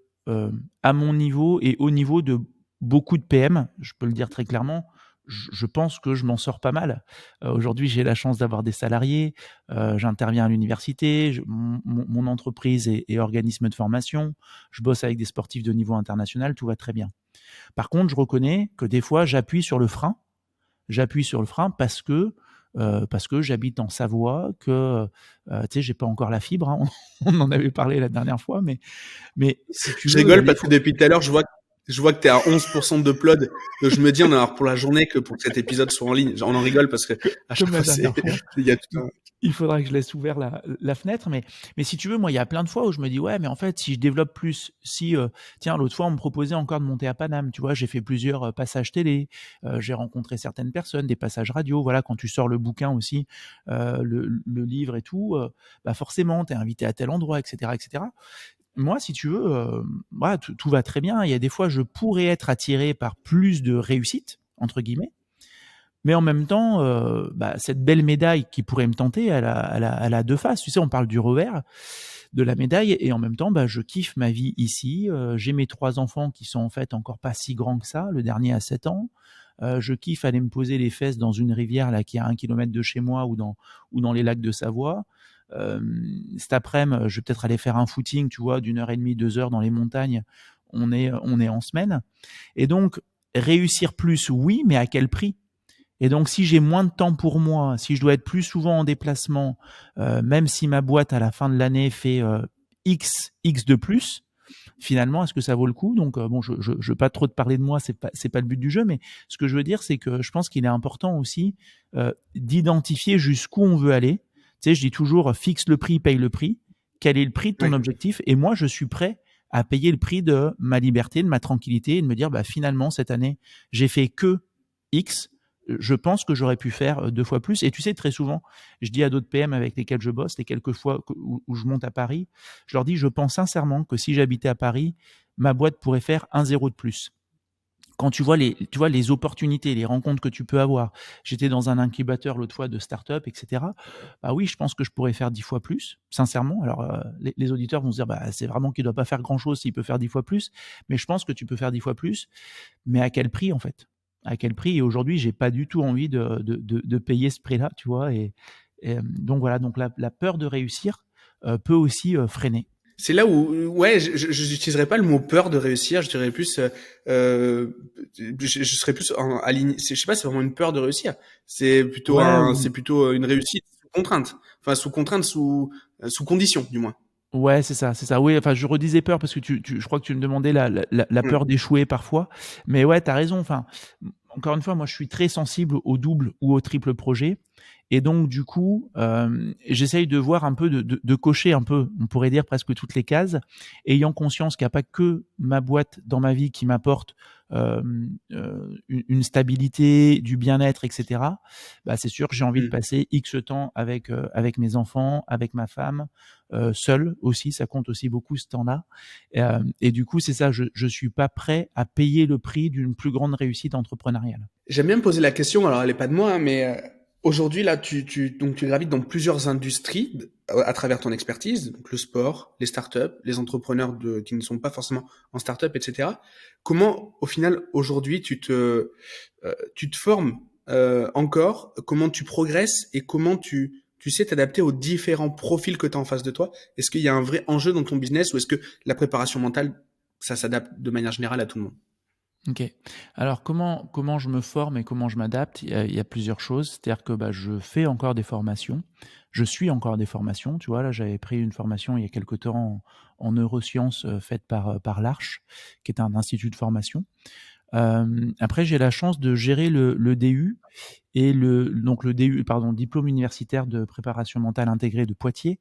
à mon niveau et au niveau de beaucoup de PM, je peux le dire très clairement, je pense que je m'en sors pas mal. Aujourd'hui, j'ai la chance d'avoir des salariés, j'interviens à l'université, mon entreprise est organisme de formation, je bosse avec des sportifs de niveau international, tout va très bien. Par contre, je reconnais que des fois, j'appuie sur le frein parce que j'habite en Savoie, que tu sais, j'ai pas encore la fibre, hein, on en avait parlé la dernière fois, mais si tu Je veux, rigole parce que depuis tout à l'heure, je vois que t'es à 11% d'upload. Donc je me dis, on a alors pour la journée que pour que cet épisode soit en ligne. On en rigole parce que à chaque comme la fois, dernière fois. il y a tout un... Il faudra que je laisse ouvert la fenêtre, mais si tu veux, moi, il y a plein de fois où je me dis, ouais, mais en fait, si je développe plus, tiens, l'autre fois, on me proposait encore de monter à Paname, tu vois, j'ai fait plusieurs passages télé, j'ai rencontré certaines personnes, des passages radio, voilà, quand tu sors le bouquin aussi, le livre et tout, bah forcément, t'es invité à tel endroit, etc., etc. Moi, si tu veux, voilà, tout va très bien. Il y a des fois, je pourrais être attiré par plus de réussite, entre guillemets, mais en même temps, bah, cette belle médaille qui pourrait me tenter, elle a deux faces. Tu sais, on parle du revers de la médaille et en même temps, bah, je kiffe ma vie ici. J'ai mes 3 enfants qui sont en fait encore pas si grands que ça. Le dernier a 7 ans. Je kiffe aller me poser les fesses dans une rivière là qui est à 1 kilomètre de chez moi ou dans les lacs de Savoie. Cet après-midi, je vais peut-être aller faire un footing, tu vois, d'1 heure et demie, 2 heures dans les montagnes. On est en semaine. Et donc, réussir plus, oui, mais à quel prix? Et donc, si j'ai moins de temps pour moi, si je dois être plus souvent en déplacement, même si ma boîte à la fin de l'année fait X de plus, finalement, est-ce que ça vaut le coup? Donc, bon, je veux pas trop te parler de moi, c'est pas le but du jeu, mais ce que je veux dire, c'est que je pense qu'il est important aussi d'identifier jusqu'où on veut aller. Tu sais, je dis toujours, fixe le prix, paye le prix. Quel est le prix de ton Oui. objectif? Et moi, je suis prêt à payer le prix de ma liberté, de ma tranquillité, et de me dire, bah, finalement, cette année, j'ai fait que X. Je pense que j'aurais pu faire 2 fois plus. Et tu sais, très souvent, je dis à d'autres PM avec lesquels je bosse, les quelques fois où je monte à Paris, je leur dis, je pense sincèrement que si j'habitais à Paris, ma boîte pourrait faire 1 zéro de plus. Quand tu vois les opportunités, les rencontres que tu peux avoir. J'étais dans un incubateur l'autre fois de start-up, etc. Bah oui, je pense que je pourrais faire 10 fois plus, sincèrement. Alors, les auditeurs vont se dire, bah, c'est vraiment qu'il doit pas faire grand chose s'il peut faire 10 fois plus. Mais je pense que tu peux faire 10 fois plus. Mais à quel prix, en fait? À quel prix? Et aujourd'hui, j'ai pas du tout envie de payer ce prix-là, tu vois. Donc voilà, donc la peur de réussir peut aussi freiner. C'est là où, ouais, je n'utiliserais pas le mot peur de réussir, je dirais plus, je serais plus aligné. Je sais pas, c'est vraiment une peur de réussir. Ouais, C'est plutôt une réussite sous contrainte. Enfin, sous contrainte, sous condition, du moins. ouais, c'est ça, c'est ça. Oui, enfin, je redisais peur parce que je crois que tu me demandais la Mm. peur d'échouer parfois. Mais ouais, t'as raison. Enfin, encore une fois, moi, je suis très sensible au double ou au triple projet. Et donc, du coup, j'essaye de voir un peu, de cocher un peu, on pourrait dire presque toutes les cases, ayant conscience qu'il n'y a pas que ma boîte dans ma vie qui m'apporte euh, une stabilité, du bien-être, etc. Bah, c'est sûr que j'ai envie de Mm. passer X temps avec mes enfants, avec ma femme, seul aussi, ça compte aussi beaucoup ce temps-là. Et du coup, c'est ça, je suis pas prêt à payer le prix d'une plus grande réussite entrepreneuriale. J'aime bien me poser la question, alors elle est pas de moi, hein, mais aujourd'hui là, donc tu gravites dans plusieurs industries à travers ton expertise, donc le sport, les startups, les entrepreneurs qui ne sont pas forcément en startup, etc. Comment, au final, aujourd'hui, tu te formes encore, comment tu progresses et comment tu sais t'adapter aux différents profils que tu as en face de toi? Est-ce qu'il y a un vrai enjeu dans ton business ou est-ce que la préparation mentale, ça s'adapte de manière générale à tout le monde? Ok. Alors comment je me forme et comment je m'adapte? Il y a plusieurs choses. C'est-à-dire que bah, je fais encore des formations. Je suis encore des formations. Tu vois, là, j'avais pris une formation il y a quelque temps en neurosciences faite par l'Arche, qui est un institut de formation. Après, j'ai la chance de gérer le DU et donc le DU, pardon, diplôme universitaire de préparation mentale intégrée de Poitiers.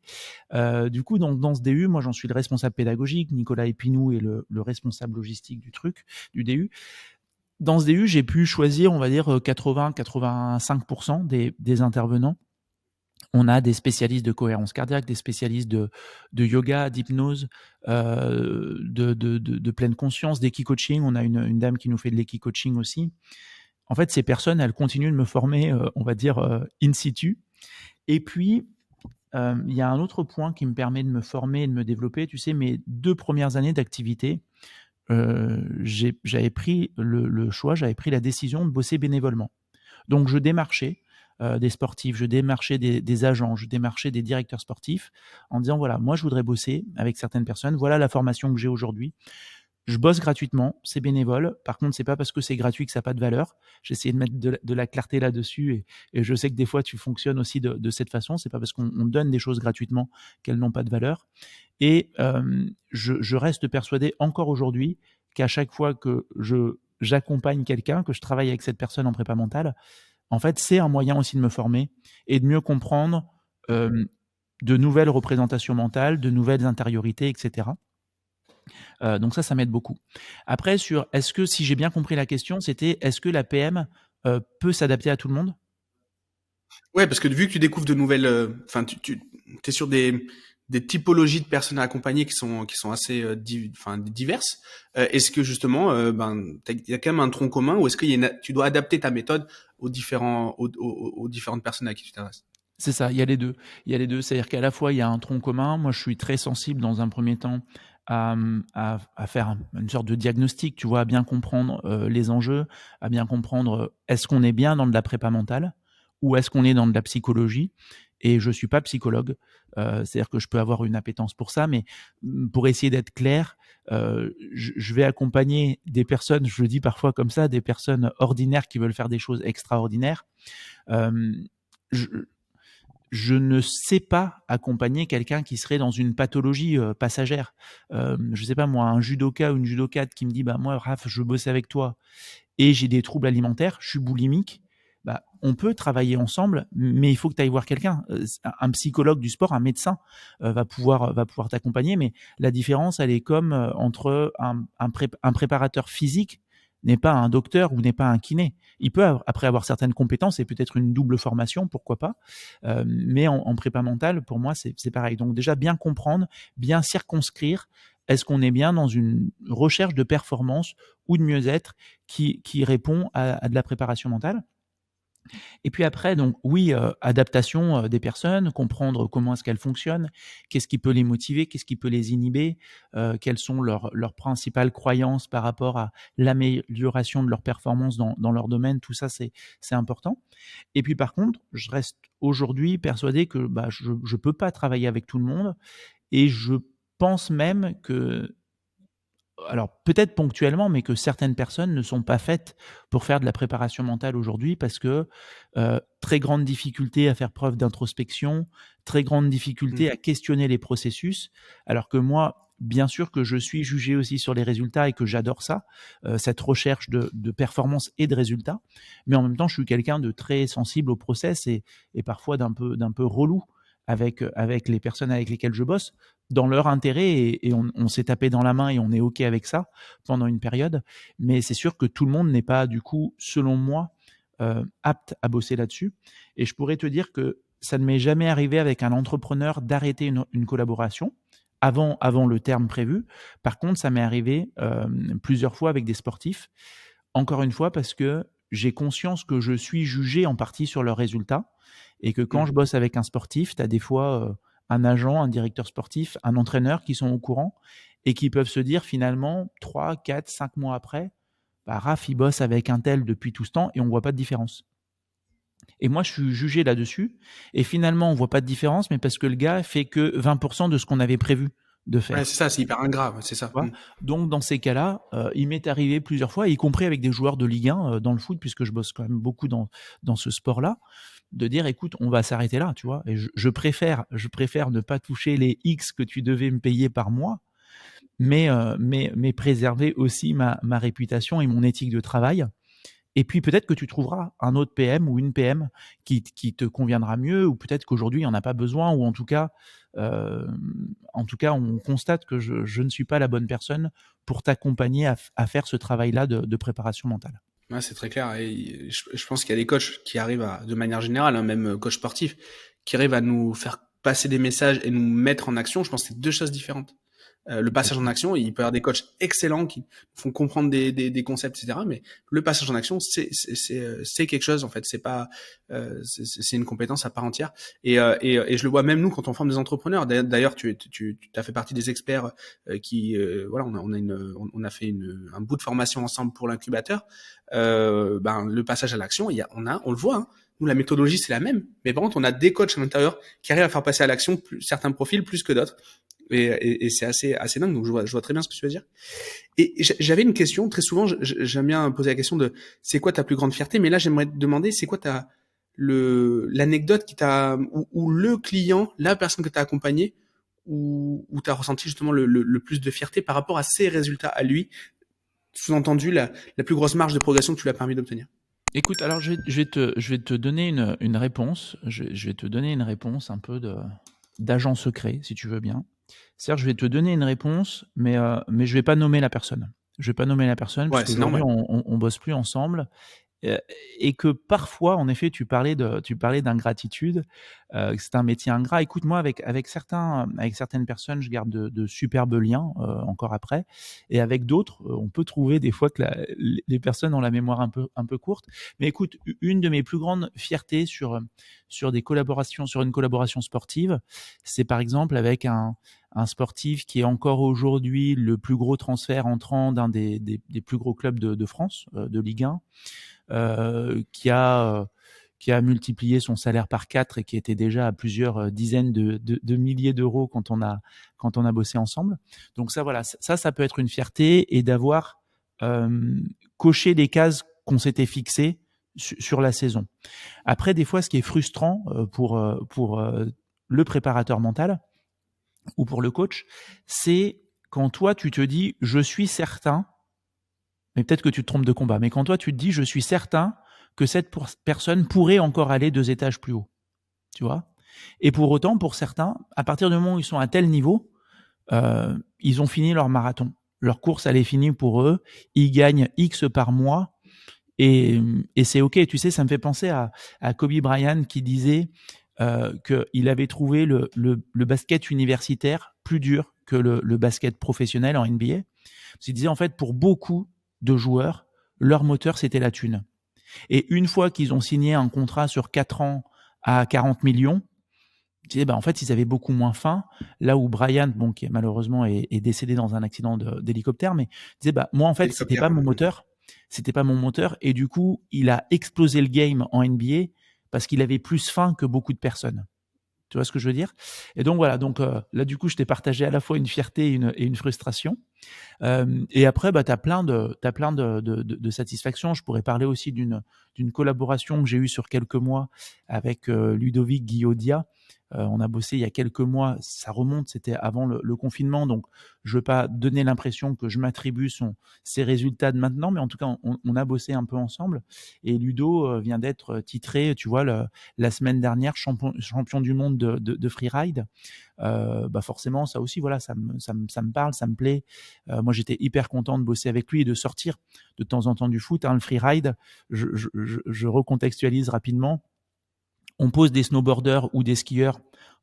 Du coup, dans ce DU, moi, j'en suis le responsable pédagogique. Nicolas Epinou est le responsable logistique du DU. Dans ce DU, j'ai pu choisir, on va dire, 80-85% des intervenants. On a des spécialistes de cohérence cardiaque, des spécialistes de yoga, d'hypnose, de pleine conscience, d'équi-coaching. On a une dame qui nous fait de l'équi-coaching aussi. En fait, ces personnes, elles continuent de me former, on va dire, in situ. Et puis, il y a un autre point qui me permet de me former et de me développer. Tu sais, mes 2 premières années d'activité, j'avais pris le choix, j'avais pris la décision de bosser bénévolement. Donc je démarchais, des sportifs, je démarchais des agents, je démarchais des directeurs sportifs en disant: «Voilà, moi je voudrais bosser avec certaines personnes, voilà la formation que j'ai aujourd'hui. Je bosse gratuitement, c'est bénévole. Par contre, c'est pas parce que c'est gratuit que ça a pas de valeur». J'ai essayé de mettre de la clarté là-dessus et je sais que des fois tu fonctionnes aussi de cette façon. C'est pas parce qu'on donne des choses gratuitement qu'elles n'ont pas de valeur et je reste persuadé encore aujourd'hui qu'à chaque fois que j'accompagne quelqu'un, que je travaille avec cette personne en prépa mentale, en fait, c'est un moyen aussi de me former et de mieux comprendre, hem, de nouvelles représentations mentales, de nouvelles intériorités et cetera. Donc ça m'aide beaucoup. Après sur est-ce que si j'ai bien compris la question, c'était est-ce que la PM, peut s'adapter à tout le monde? Ouais, parce que vu que tu découvres de nouvelles, enfin, tu es sur des typologies de personnes à accompagner qui sont assez enfin, diverses. Est-ce que justement, il y a quand même un tronc commun ou est-ce qu'il y a tu dois adapter ta méthode aux différentes personnes à qui tu t'adresses? C'est ça, il y a les 2. Il y a les 2, c'est-à-dire qu'à la fois, il y a un tronc commun. Moi, je suis très sensible dans un premier temps à faire une sorte de diagnostic, tu vois? À bien comprendre, les enjeux, à bien comprendre, est-ce qu'on est bien dans de la prépa mentale ou est-ce qu'on est dans de la psychologie? Et je suis pas psychologue, c'est-à-dire que je peux avoir une appétence pour ça, mais, pour essayer d'être clair, je vais accompagner des personnes, je le dis parfois comme ça, des personnes ordinaires qui veulent faire des choses extraordinaires. Hem, je je ne sais pas accompagner quelqu'un qui serait dans une pathologie, passagère. Je sais pas moi, un judoka ou une judokate qui me dit: «Bah, moi Raph, je veux bosser avec toi et j'ai des troubles alimentaires, je suis boulimique». Bah, on peut travailler ensemble, mais il faut que tu ailles voir quelqu'un. Un psychologue du sport, un médecin, va pouvoir t'accompagner, mais la différence, elle est comme, entre un préparateur physique n'est pas un docteur ou n'est pas un kiné. Il peut après avoir certaines compétences et peut-être une double formation, pourquoi pas. Mais en prépa mentale, pour moi, c'est pareil. Donc déjà bien comprendre, bien circonscrire. Est-ce qu'on est bien dans une recherche de performance ou de mieux-être qui répond à de la préparation mentale? Et puis après, donc oui, adaptation, des personnes, comprendre comment est-ce qu'elles fonctionnent, qu'est-ce qui peut les motiver, qu'est-ce qui peut les inhiber, quelles sont leurs principales croyances par rapport à l'amélioration de leur performance dans leur domaine, tout ça c'est important. Et puis par contre, je reste aujourd'hui persuadé que, bah, je peux pas travailler avec tout le monde et je pense même que alors peut-être ponctuellement, mais que certaines personnes ne sont pas faites pour faire de la préparation mentale aujourd'hui parce que, très grande difficulté à faire preuve d'introspection, très grande difficulté à questionner les processus. Alors que moi, bien sûr que je suis jugé aussi sur les résultats et que j'adore ça, cette recherche de performance et de résultats. Mais en même temps, je suis quelqu'un de très sensible au process et parfois d'un peu relou avec les personnes avec lesquelles je bosse dans leur intérêt et on s'est tapé dans la main et on est OK avec ça pendant une période. Mais c'est sûr que tout le monde n'est pas du coup, selon moi, apte à bosser là-dessus et je pourrais te dire que ça ne m'est jamais arrivé avec un entrepreneur d'arrêter une collaboration avant le terme prévu. Par contre, ça m'est arrivé, plusieurs fois avec des sportifs. Encore une fois parce que j'ai conscience que je suis jugé en partie sur leurs résultats et que quand je Mmh. bosse avec un sportif, tu as des fois, un agent, un directeur sportif, un entraîneur qui sont au courant et qui peuvent se dire finalement 3, 4, 5 mois après: «Bah, Raph, il bosse avec un tel depuis tout ce temps et on voit pas de différence». Et moi, je suis jugé là-dessus et finalement, on voit pas de différence, mais parce que le gars fait que 20 de ce qu'on avait prévu de Ouais, faire. c'est ça, c'est hyper ingrat, ouais, c'est Tu ça. vois? Mmh. Donc dans ces cas-là, il m'est arrivé plusieurs fois, y compris avec des joueurs de Ligue 1, dans le foot, puisque je bosse quand même beaucoup dans ce sport-là, de dire: «Écoute, on va s'arrêter là», tu vois? Et je préfère ne pas toucher les X que tu devais me payer par mois, mais préserver aussi ma réputation et mon éthique de travail. Et puis peut-être que tu trouveras un autre PM ou une PM qui te conviendra mieux ou peut-être qu'aujourd'hui il y en a pas besoin ou en tout cas on constate que je ne suis pas la bonne personne pour t'accompagner à faire ce travail-là de préparation mentale. Ouais, c'est très clair et je pense qu'il y a des coachs qui arrivent de manière générale, hein, même coach sportif, qui arrivent à nous faire passer des messages et nous mettre en action. Je pense que c'est 2 choses différentes. Le passage en action, il peut y avoir des coachs excellents qui font comprendre des concepts, etc. Mais le passage en action, c'est quelque chose en fait. C'est pas, c'est une compétence à part entière. Et je le vois même nous quand on forme des entrepreneurs. D'ailleurs, tu as fait partie des experts voilà, on a fait un bout de formation ensemble pour l'incubateur. Le passage à l'action, on le voit. Hein. Nous, la méthodologie, c'est la même. Mais par contre, on a des coachs à l'intérieur qui arrivent à faire passer à l'action certains profils plus que d'autres. Et c'est assez dingue. Donc, je vois très bien ce que tu veux dire. Et j'avais une question. Très souvent, j'aime bien poser la question de c'est quoi ta plus grande fierté? Mais là, j'aimerais te demander, c'est quoi l'anecdote ou le client, la personne que tu as accompagnée, où tu as ressenti justement le plus de fierté par rapport à ses résultats à lui, sous-entendu la plus grosse marge de progression que tu lui as permis d'obtenir. Écoute, alors je vais te donner une réponse. Je vais te donner une réponse un peu d'agent secret, si tu veux bien. C'est-à-dire, je vais te donner une réponse, mais je vais pas nommer la personne. Je vais pas nommer la personne, Ouais, parce c'est qu'aujourd'hui, normal. on bosse plus ensemble. Et que parfois, en effet, tu parlais d'ingratitude, que c'est un métier ingrat. Écoute, moi, avec certaines personnes, je garde de superbes liens encore après, et avec d'autres, on peut trouver des fois que les personnes ont la mémoire un peu courte. Mais écoute, une de mes plus grandes fiertés sur des collaborations, sur une collaboration sportive, c'est par exemple avec un sportif qui est encore aujourd'hui le plus gros transfert entrant d'un des plus gros clubs de France, de Ligue 1. Qui a multiplié son salaire par 4 et qui était déjà à plusieurs dizaines de milliers d'euros quand on a bossé ensemble. Donc ça, voilà, ça peut être une fierté, et d'avoir coché les cases qu'on s'était fixées sur la saison. Après, des fois, ce qui est frustrant pour le préparateur mental ou pour le coach, c'est quand toi, tu te dis, je suis certain, mais peut-être que tu te trompes de combat, mais quand toi, tu te dis, je suis certain que cette personne pourrait encore aller 2 étages plus haut, tu vois. Et pour autant, pour certains, à partir du moment où ils sont à tel niveau, ils ont fini leur marathon. Leur course, elle est finie pour eux. Ils gagnent X par mois. Et c'est OK. Tu sais, ça me fait penser à Kobe Bryant qui disait qu'il avait trouvé le basket universitaire plus dur que le basket professionnel en NBA. Parce qu'il disait, en fait, pour beaucoup de joueurs, leur moteur, c'était la thune. Et une fois qu'ils ont signé un contrat sur 4 ans à 40 millions, en fait, ils avaient beaucoup moins faim. Là où Bryant, qui malheureusement est décédé dans un accident d'hélicoptère, mais disait, moi, en fait, c'était pas mon moteur. C'était pas mon moteur. Et du coup, il a explosé le game en NBA parce qu'il avait plus faim que beaucoup de personnes. Tu vois ce que je veux dire? Et donc voilà, là du coup, je t'ai partagé à la fois une fierté et une frustration. Et après, tu as plein de satisfactions. Je pourrais parler aussi d'une collaboration que j'ai eue sur quelques mois avec Ludovic Guillaudia. On a bossé il y a quelques mois, ça remonte, c'était avant le confinement, donc je ne veux pas donner l'impression que je m'attribue ses résultats de maintenant, mais en tout cas, on a bossé un peu ensemble. Et Ludo vient d'être titré, tu vois, la semaine dernière, champion du monde de freeride. Forcément, ça aussi, voilà, ça me parle, ça me plaît. Moi, j'étais hyper content de bosser avec lui et de sortir de temps en temps du foot. Le freeride, je recontextualise rapidement. On pose des snowboarders ou des skieurs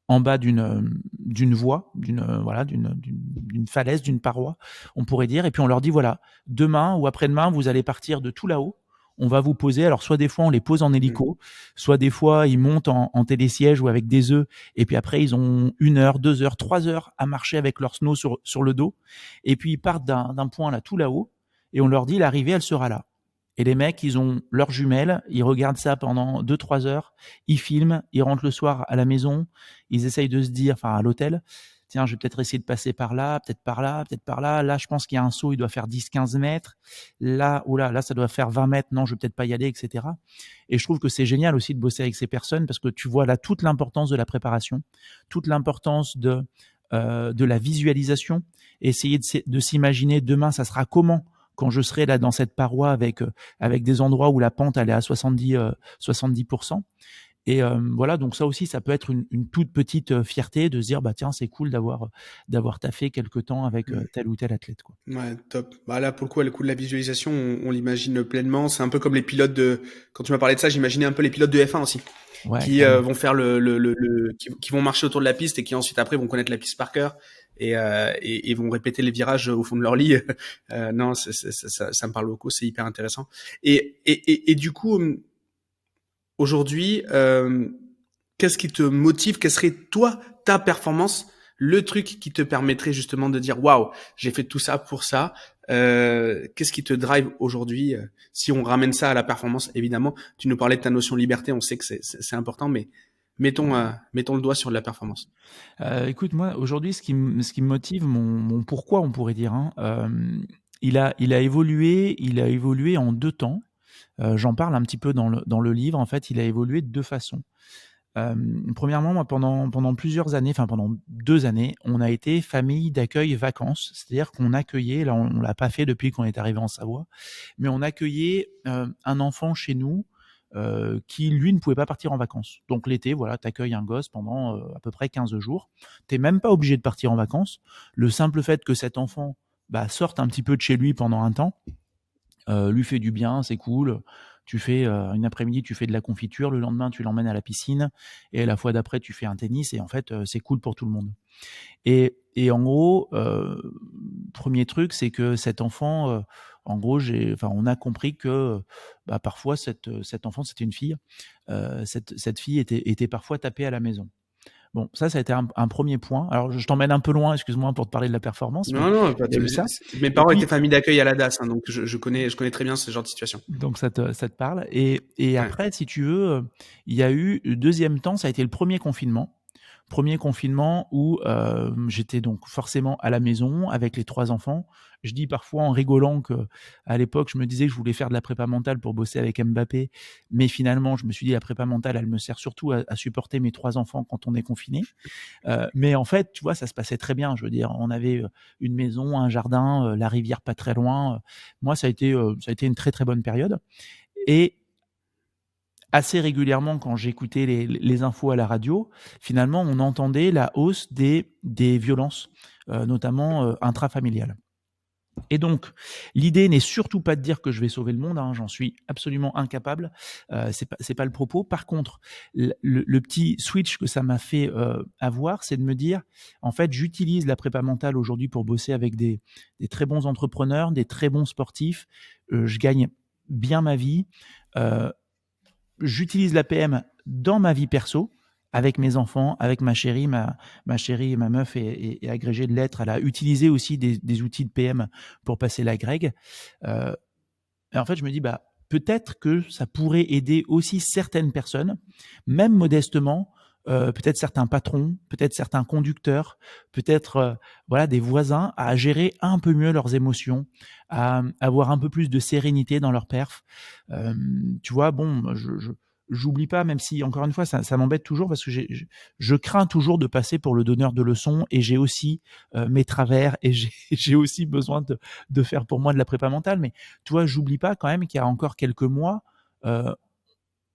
en bas d'une voie, d'une falaise, d'une paroi, on pourrait dire, et puis on leur dit, voilà, demain ou après-demain, vous allez partir de tout là-haut, on va vous poser. Alors, soit des fois, on les pose en hélico, soit des fois, ils montent en télésiège ou avec des œufs, et puis après, ils ont 1 heure, 2 heures, 3 heures à marcher avec leur snow sur le dos, et puis ils partent d'un point là, tout là-haut, et on leur dit, l'arrivée, elle sera là. Et les mecs, ils ont leurs jumelles, ils regardent ça pendant 2-3 heures, ils filment, ils rentrent le soir à la maison, ils essayent de se dire, enfin à l'hôtel, tiens, je vais peut-être essayer de passer par là, peut-être par là, peut-être par là. Là, je pense qu'il y a un saut, il doit faire 10-15 mètres. Là, là, ça doit faire 20 mètres. Non, je vais peut-être pas y aller, etc. Et je trouve que c'est génial aussi de bosser avec ces personnes parce que tu vois là toute l'importance de la préparation, toute l'importance de la visualisation, essayer de s'imaginer demain, ça sera comment quand je serai là dans cette paroi avec des endroits où la pente elle est à 70%. Et voilà, donc ça aussi, ça peut être une toute petite fierté de se dire, tiens, c'est cool d'avoir taffé quelque temps avec tel ou tel athlète, quoi. Ouais, top. Là, pour le coup de la visualisation, on l'imagine pleinement. C'est un peu comme les pilotes quand tu m'as parlé de ça, j'imaginais un peu les pilotes de F1 aussi. Ouais, Qui vont faire qui vont marcher autour de la piste et qui ensuite après vont connaître la piste par cœur et vont répéter les virages au fond de leur lit. Non, ça me parle beaucoup, c'est hyper intéressant. Et du coup, aujourd'hui, qu'est-ce qui te motive? Quelle serait toi ta performance, le truc qui te permettrait justement de dire waouh, j'ai fait tout ça pour ça. Qu'est-ce qui te drive aujourd'hui? Si on ramène ça à la performance, évidemment, tu nous parlais de ta notion de liberté, on sait que c'est important, mais mettons le doigt sur la performance. Écoute, moi, aujourd'hui, ce qui me motive, mon pourquoi, on pourrait dire, hein, il a évolué en 2 temps. J'en parle un petit peu dans le livre. En fait, il a évolué de 2 façons. Premièrement, moi, pendant plusieurs années, enfin pendant 2 années, on a été famille d'accueil vacances. C'est-à-dire qu'on accueillait, là, on l'a pas fait depuis qu'on est arrivé en Savoie, mais on accueillait, un enfant chez nous, qui lui ne pouvait pas partir en vacances. Donc l'été, voilà, tu accueilles un gosse pendant, à peu près 15 jours. Tu es même pas obligé de partir en vacances. Le simple fait que cet enfant, bah, sorte un petit peu de chez lui pendant un temps, lui fait du bien, c'est cool. Tu fais une après-midi, tu fais de la confiture, le lendemain tu l'emmènes à la piscine et la fois d'après tu fais un tennis et en fait c'est cool pour tout le monde. Et en gros, premier truc, c'est que cet enfant, en gros, on a compris que bah, parfois cet enfant, c'était une fille, cette fille était parfois tapée à la maison. Bon, ça a été un premier point. Alors, je t'emmène un peu loin, excuse-moi, pour te parler de la performance, mais Non, non, pas il y a eu de- ça. mes Et parents étaient puis, famille d'accueil à la DAS, hein, donc je connais très bien ce genre de situation. donc ça te parle. Et Ouais. après, si tu veux, il y a eu le deuxième temps, ça a été le premier confinement. Premier confinement où j'étais donc forcément à la maison avec les 3 enfants. Je dis parfois en rigolant que à l'époque, je me disais que je voulais faire de la prépa mentale pour bosser avec Mbappé, mais finalement, je me suis dit: «La prépa mentale, elle me sert surtout à supporter mes 3 enfants quand on est confinés». Mais en fait, tu vois, ça se passait très bien. Je veux dire, on avait, une maison, un jardin, la rivière pas très loin. Moi, ça a été une très, très bonne période et assez régulièrement, quand j'écoutais les infos à la radio, finalement, on entendait la hausse des violences, notamment intrafamiliales. Et donc, l'idée n'est surtout pas de dire que je vais sauver le monde, hein, j'en suis absolument incapable, c'est pas le propos. Par contre, le petit switch que ça m'a fait avoir, c'est de me dire, en fait, j'utilise la prépa mentale aujourd'hui pour bosser avec des très bons entrepreneurs, des très bons sportifs, je gagne bien ma vie, euh, j'utilise la PM dans ma vie perso, avec mes enfants, avec ma chérie. Ma chérie, ma meuf est agrégée de lettres. Elle a utilisé aussi des outils de PM pour passer la greg. Euh, et en fait, je me dis, bah, peut-être que ça pourrait aider aussi certaines personnes, même modestement, peut-être certains patrons, peut-être certains conducteurs, peut-être voilà, des voisins, à gérer un peu mieux leurs émotions, à avoir un peu plus de sérénité dans leur perf. Tu vois, bon, j'oublie pas, même si encore une fois ça m'embête toujours parce que je crains toujours de passer pour le donneur de leçons et j'ai aussi mes travers et j'ai aussi besoin de faire pour moi de la prépa mentale. Mais tu vois, j'oublie pas quand même qu'il y a encore quelques mois,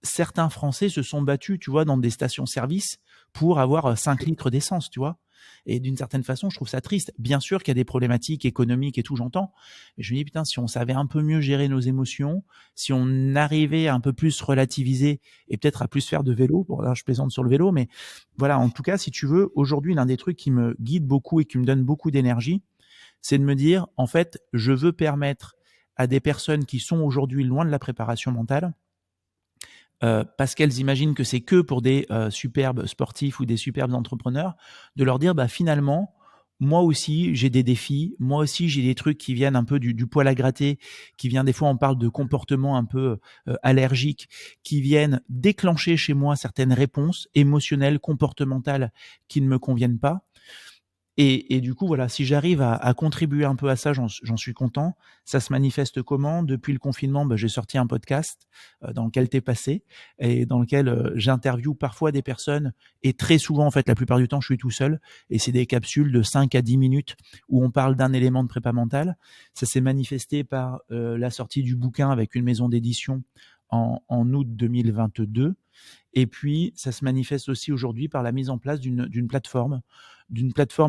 certains Français se sont battus, tu vois, dans des stations-service pour avoir 5 litres d'essence, tu vois. Et d'une certaine façon, je trouve ça triste. Bien sûr qu'il y a des problématiques économiques et tout, j'entends. Mais je me dis, putain, si on savait un peu mieux gérer nos émotions, si on arrivait à un peu plus relativiser et peut-être à plus faire de vélo, bon là je plaisante sur le vélo, mais voilà, en tout cas, si tu veux, aujourd'hui, l'un des trucs qui me guide beaucoup et qui me donne beaucoup d'énergie, c'est de me dire, en fait, je veux permettre à des personnes qui sont aujourd'hui loin de la préparation mentale, parce qu'elles imaginent que c'est que pour des superbes sportifs ou des superbes entrepreneurs, de leur dire, bah, finalement, moi aussi, j'ai des défis, moi aussi, j'ai des trucs qui viennent un peu du poil à gratter, qui viennent, des fois, on parle de comportements un peu allergiques, qui viennent déclencher chez moi certaines réponses émotionnelles, comportementales qui ne me conviennent pas. Et du coup, voilà, si j'arrive à contribuer un peu à ça, j'en suis content. Ça se manifeste comment? Depuis le confinement, bah, j'ai sorti un podcast dans lequel t'es passé et dans lequel j'interviewe parfois des personnes et très souvent, en fait, la plupart du temps, je suis tout seul et c'est des capsules de 5 à 10 minutes où on parle d'un élément de prépa mentale. Ça s'est manifesté par la sortie du bouquin avec une maison d'édition en août 2022. Et puis, ça se manifeste aussi aujourd'hui par la mise en place d'une plateforme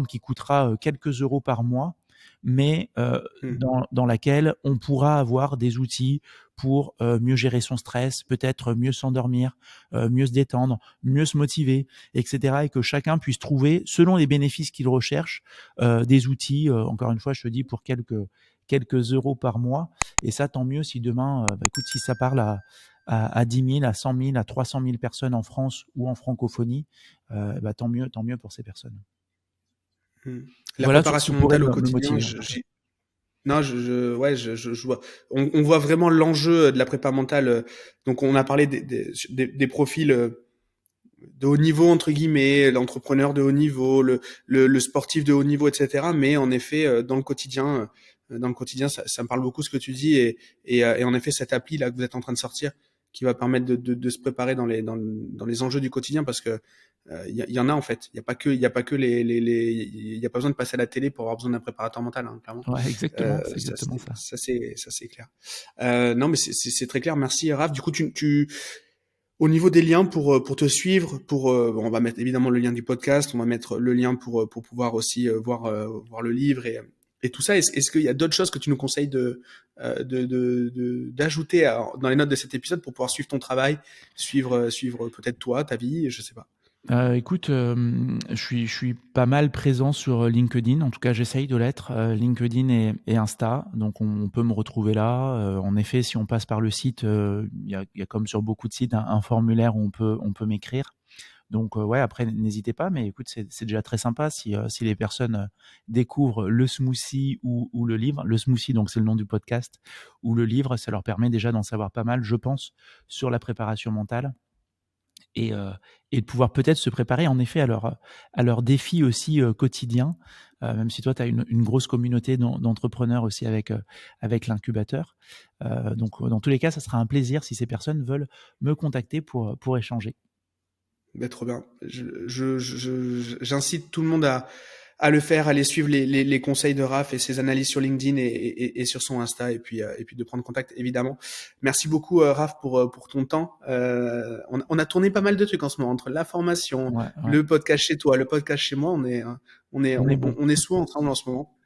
qui coûtera quelques euros par mois, mais Mmh. dans laquelle on pourra avoir des outils pour mieux gérer son stress, peut-être mieux s'endormir, mieux se détendre, mieux se motiver, etc. Et que chacun puisse trouver, selon les bénéfices qu'il recherche, des outils, encore une fois, je te dis, pour quelques euros par mois. Et ça, tant mieux si demain, écoute, si ça parle à 10 000, à 100 000, à 300 000 personnes en France ou en francophonie, tant mieux pour ces personnes. Mmh. La Voilà ce préparation qui pourrait mentale au me quotidien, motiver, en tout cas. non, ouais, je vois. On voit vraiment l'enjeu de la prépa mentale. Donc, on a parlé des profils de haut niveau, entre guillemets, l'entrepreneur de haut niveau, le sportif de haut niveau, etc. Mais en effet, dans le quotidien, ça me parle beaucoup ce que tu dis. Et en effet, cette appli là que vous êtes en train de sortir, qui va permettre de se préparer dans les enjeux du quotidien, parce que y en a en fait. Il y a pas que il y a pas besoin de passer à la télé pour avoir besoin d'un préparateur mental, hein, clairement. Ouais, exactement, c'est Ça exactement ça. c'est clair. Non, mais c'est très clair. Merci Raph. Du coup, au niveau des liens pour te suivre, bon, on va mettre évidemment le lien du podcast, on va mettre le lien pour pouvoir aussi voir le livre et tout ça. Est-ce qu'il y a d'autres choses que tu nous conseilles d'ajouter dans les notes de cet épisode pour pouvoir suivre ton travail, suivre peut-être toi, ta vie, je sais pas. Écoute, je suis pas mal présent sur LinkedIn. En tout cas, j'essaye de l'être, LinkedIn et Insta. Donc on peut me retrouver là. En effet, si on passe par le site, il y a comme sur beaucoup de sites un formulaire où on peut m'écrire. Donc ouais, après n'hésitez pas, mais écoute, c'est déjà très sympa si les personnes découvrent le smoothie ou le livre. Le smoothie, donc c'est le nom du podcast, ou le livre, ça leur permet déjà d'en savoir pas mal, je pense, sur la préparation mentale. Et de pouvoir peut-être se préparer en effet à leurs défis aussi quotidiens, même si toi tu as une grosse communauté d'entrepreneurs aussi avec l'incubateur. Donc dans tous les cas, ça sera un plaisir si ces personnes veulent me contacter pour échanger. Ben, trop bien. J'incite tout le monde à le faire, à aller suivre les conseils de Raph et ses analyses sur LinkedIn et sur son Insta, et puis de prendre contact, évidemment. Merci beaucoup, Raph, pour ton temps. On a tourné pas mal de trucs en ce moment, entre la formation, Ouais, ouais. le podcast chez toi, le podcast chez moi. On est bon. On est souvent ensemble en ce moment.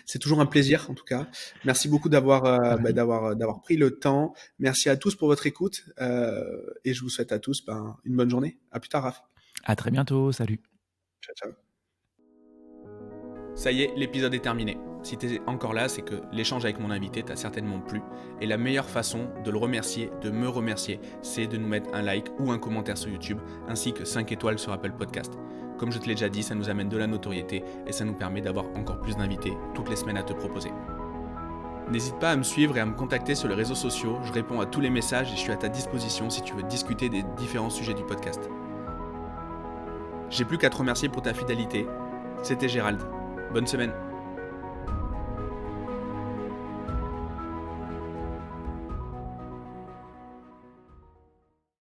C'est toujours un plaisir, en tout cas. Merci beaucoup Pareil. d'avoir pris le temps. Merci à tous pour votre écoute. Et je vous souhaite à tous une bonne journée. À plus tard, Raph. À très bientôt. Salut. Ciao, ciao. Ça y est, l'épisode est terminé. Si tu es encore là, c'est que l'échange avec mon invité t'a certainement plu. Et la meilleure façon de le remercier, de me remercier, c'est de nous mettre un like ou un commentaire sur YouTube, ainsi que 5 étoiles sur Apple Podcast. Comme je te l'ai déjà dit, ça nous amène de la notoriété et ça nous permet d'avoir encore plus d'invités toutes les semaines à te proposer. N'hésite pas à me suivre et à me contacter sur les réseaux sociaux. Je réponds à tous les messages et je suis à ta disposition si tu veux discuter des différents sujets du podcast. J'ai plus qu'à te remercier pour ta fidélité. C'était Gérald. Bonne semaine.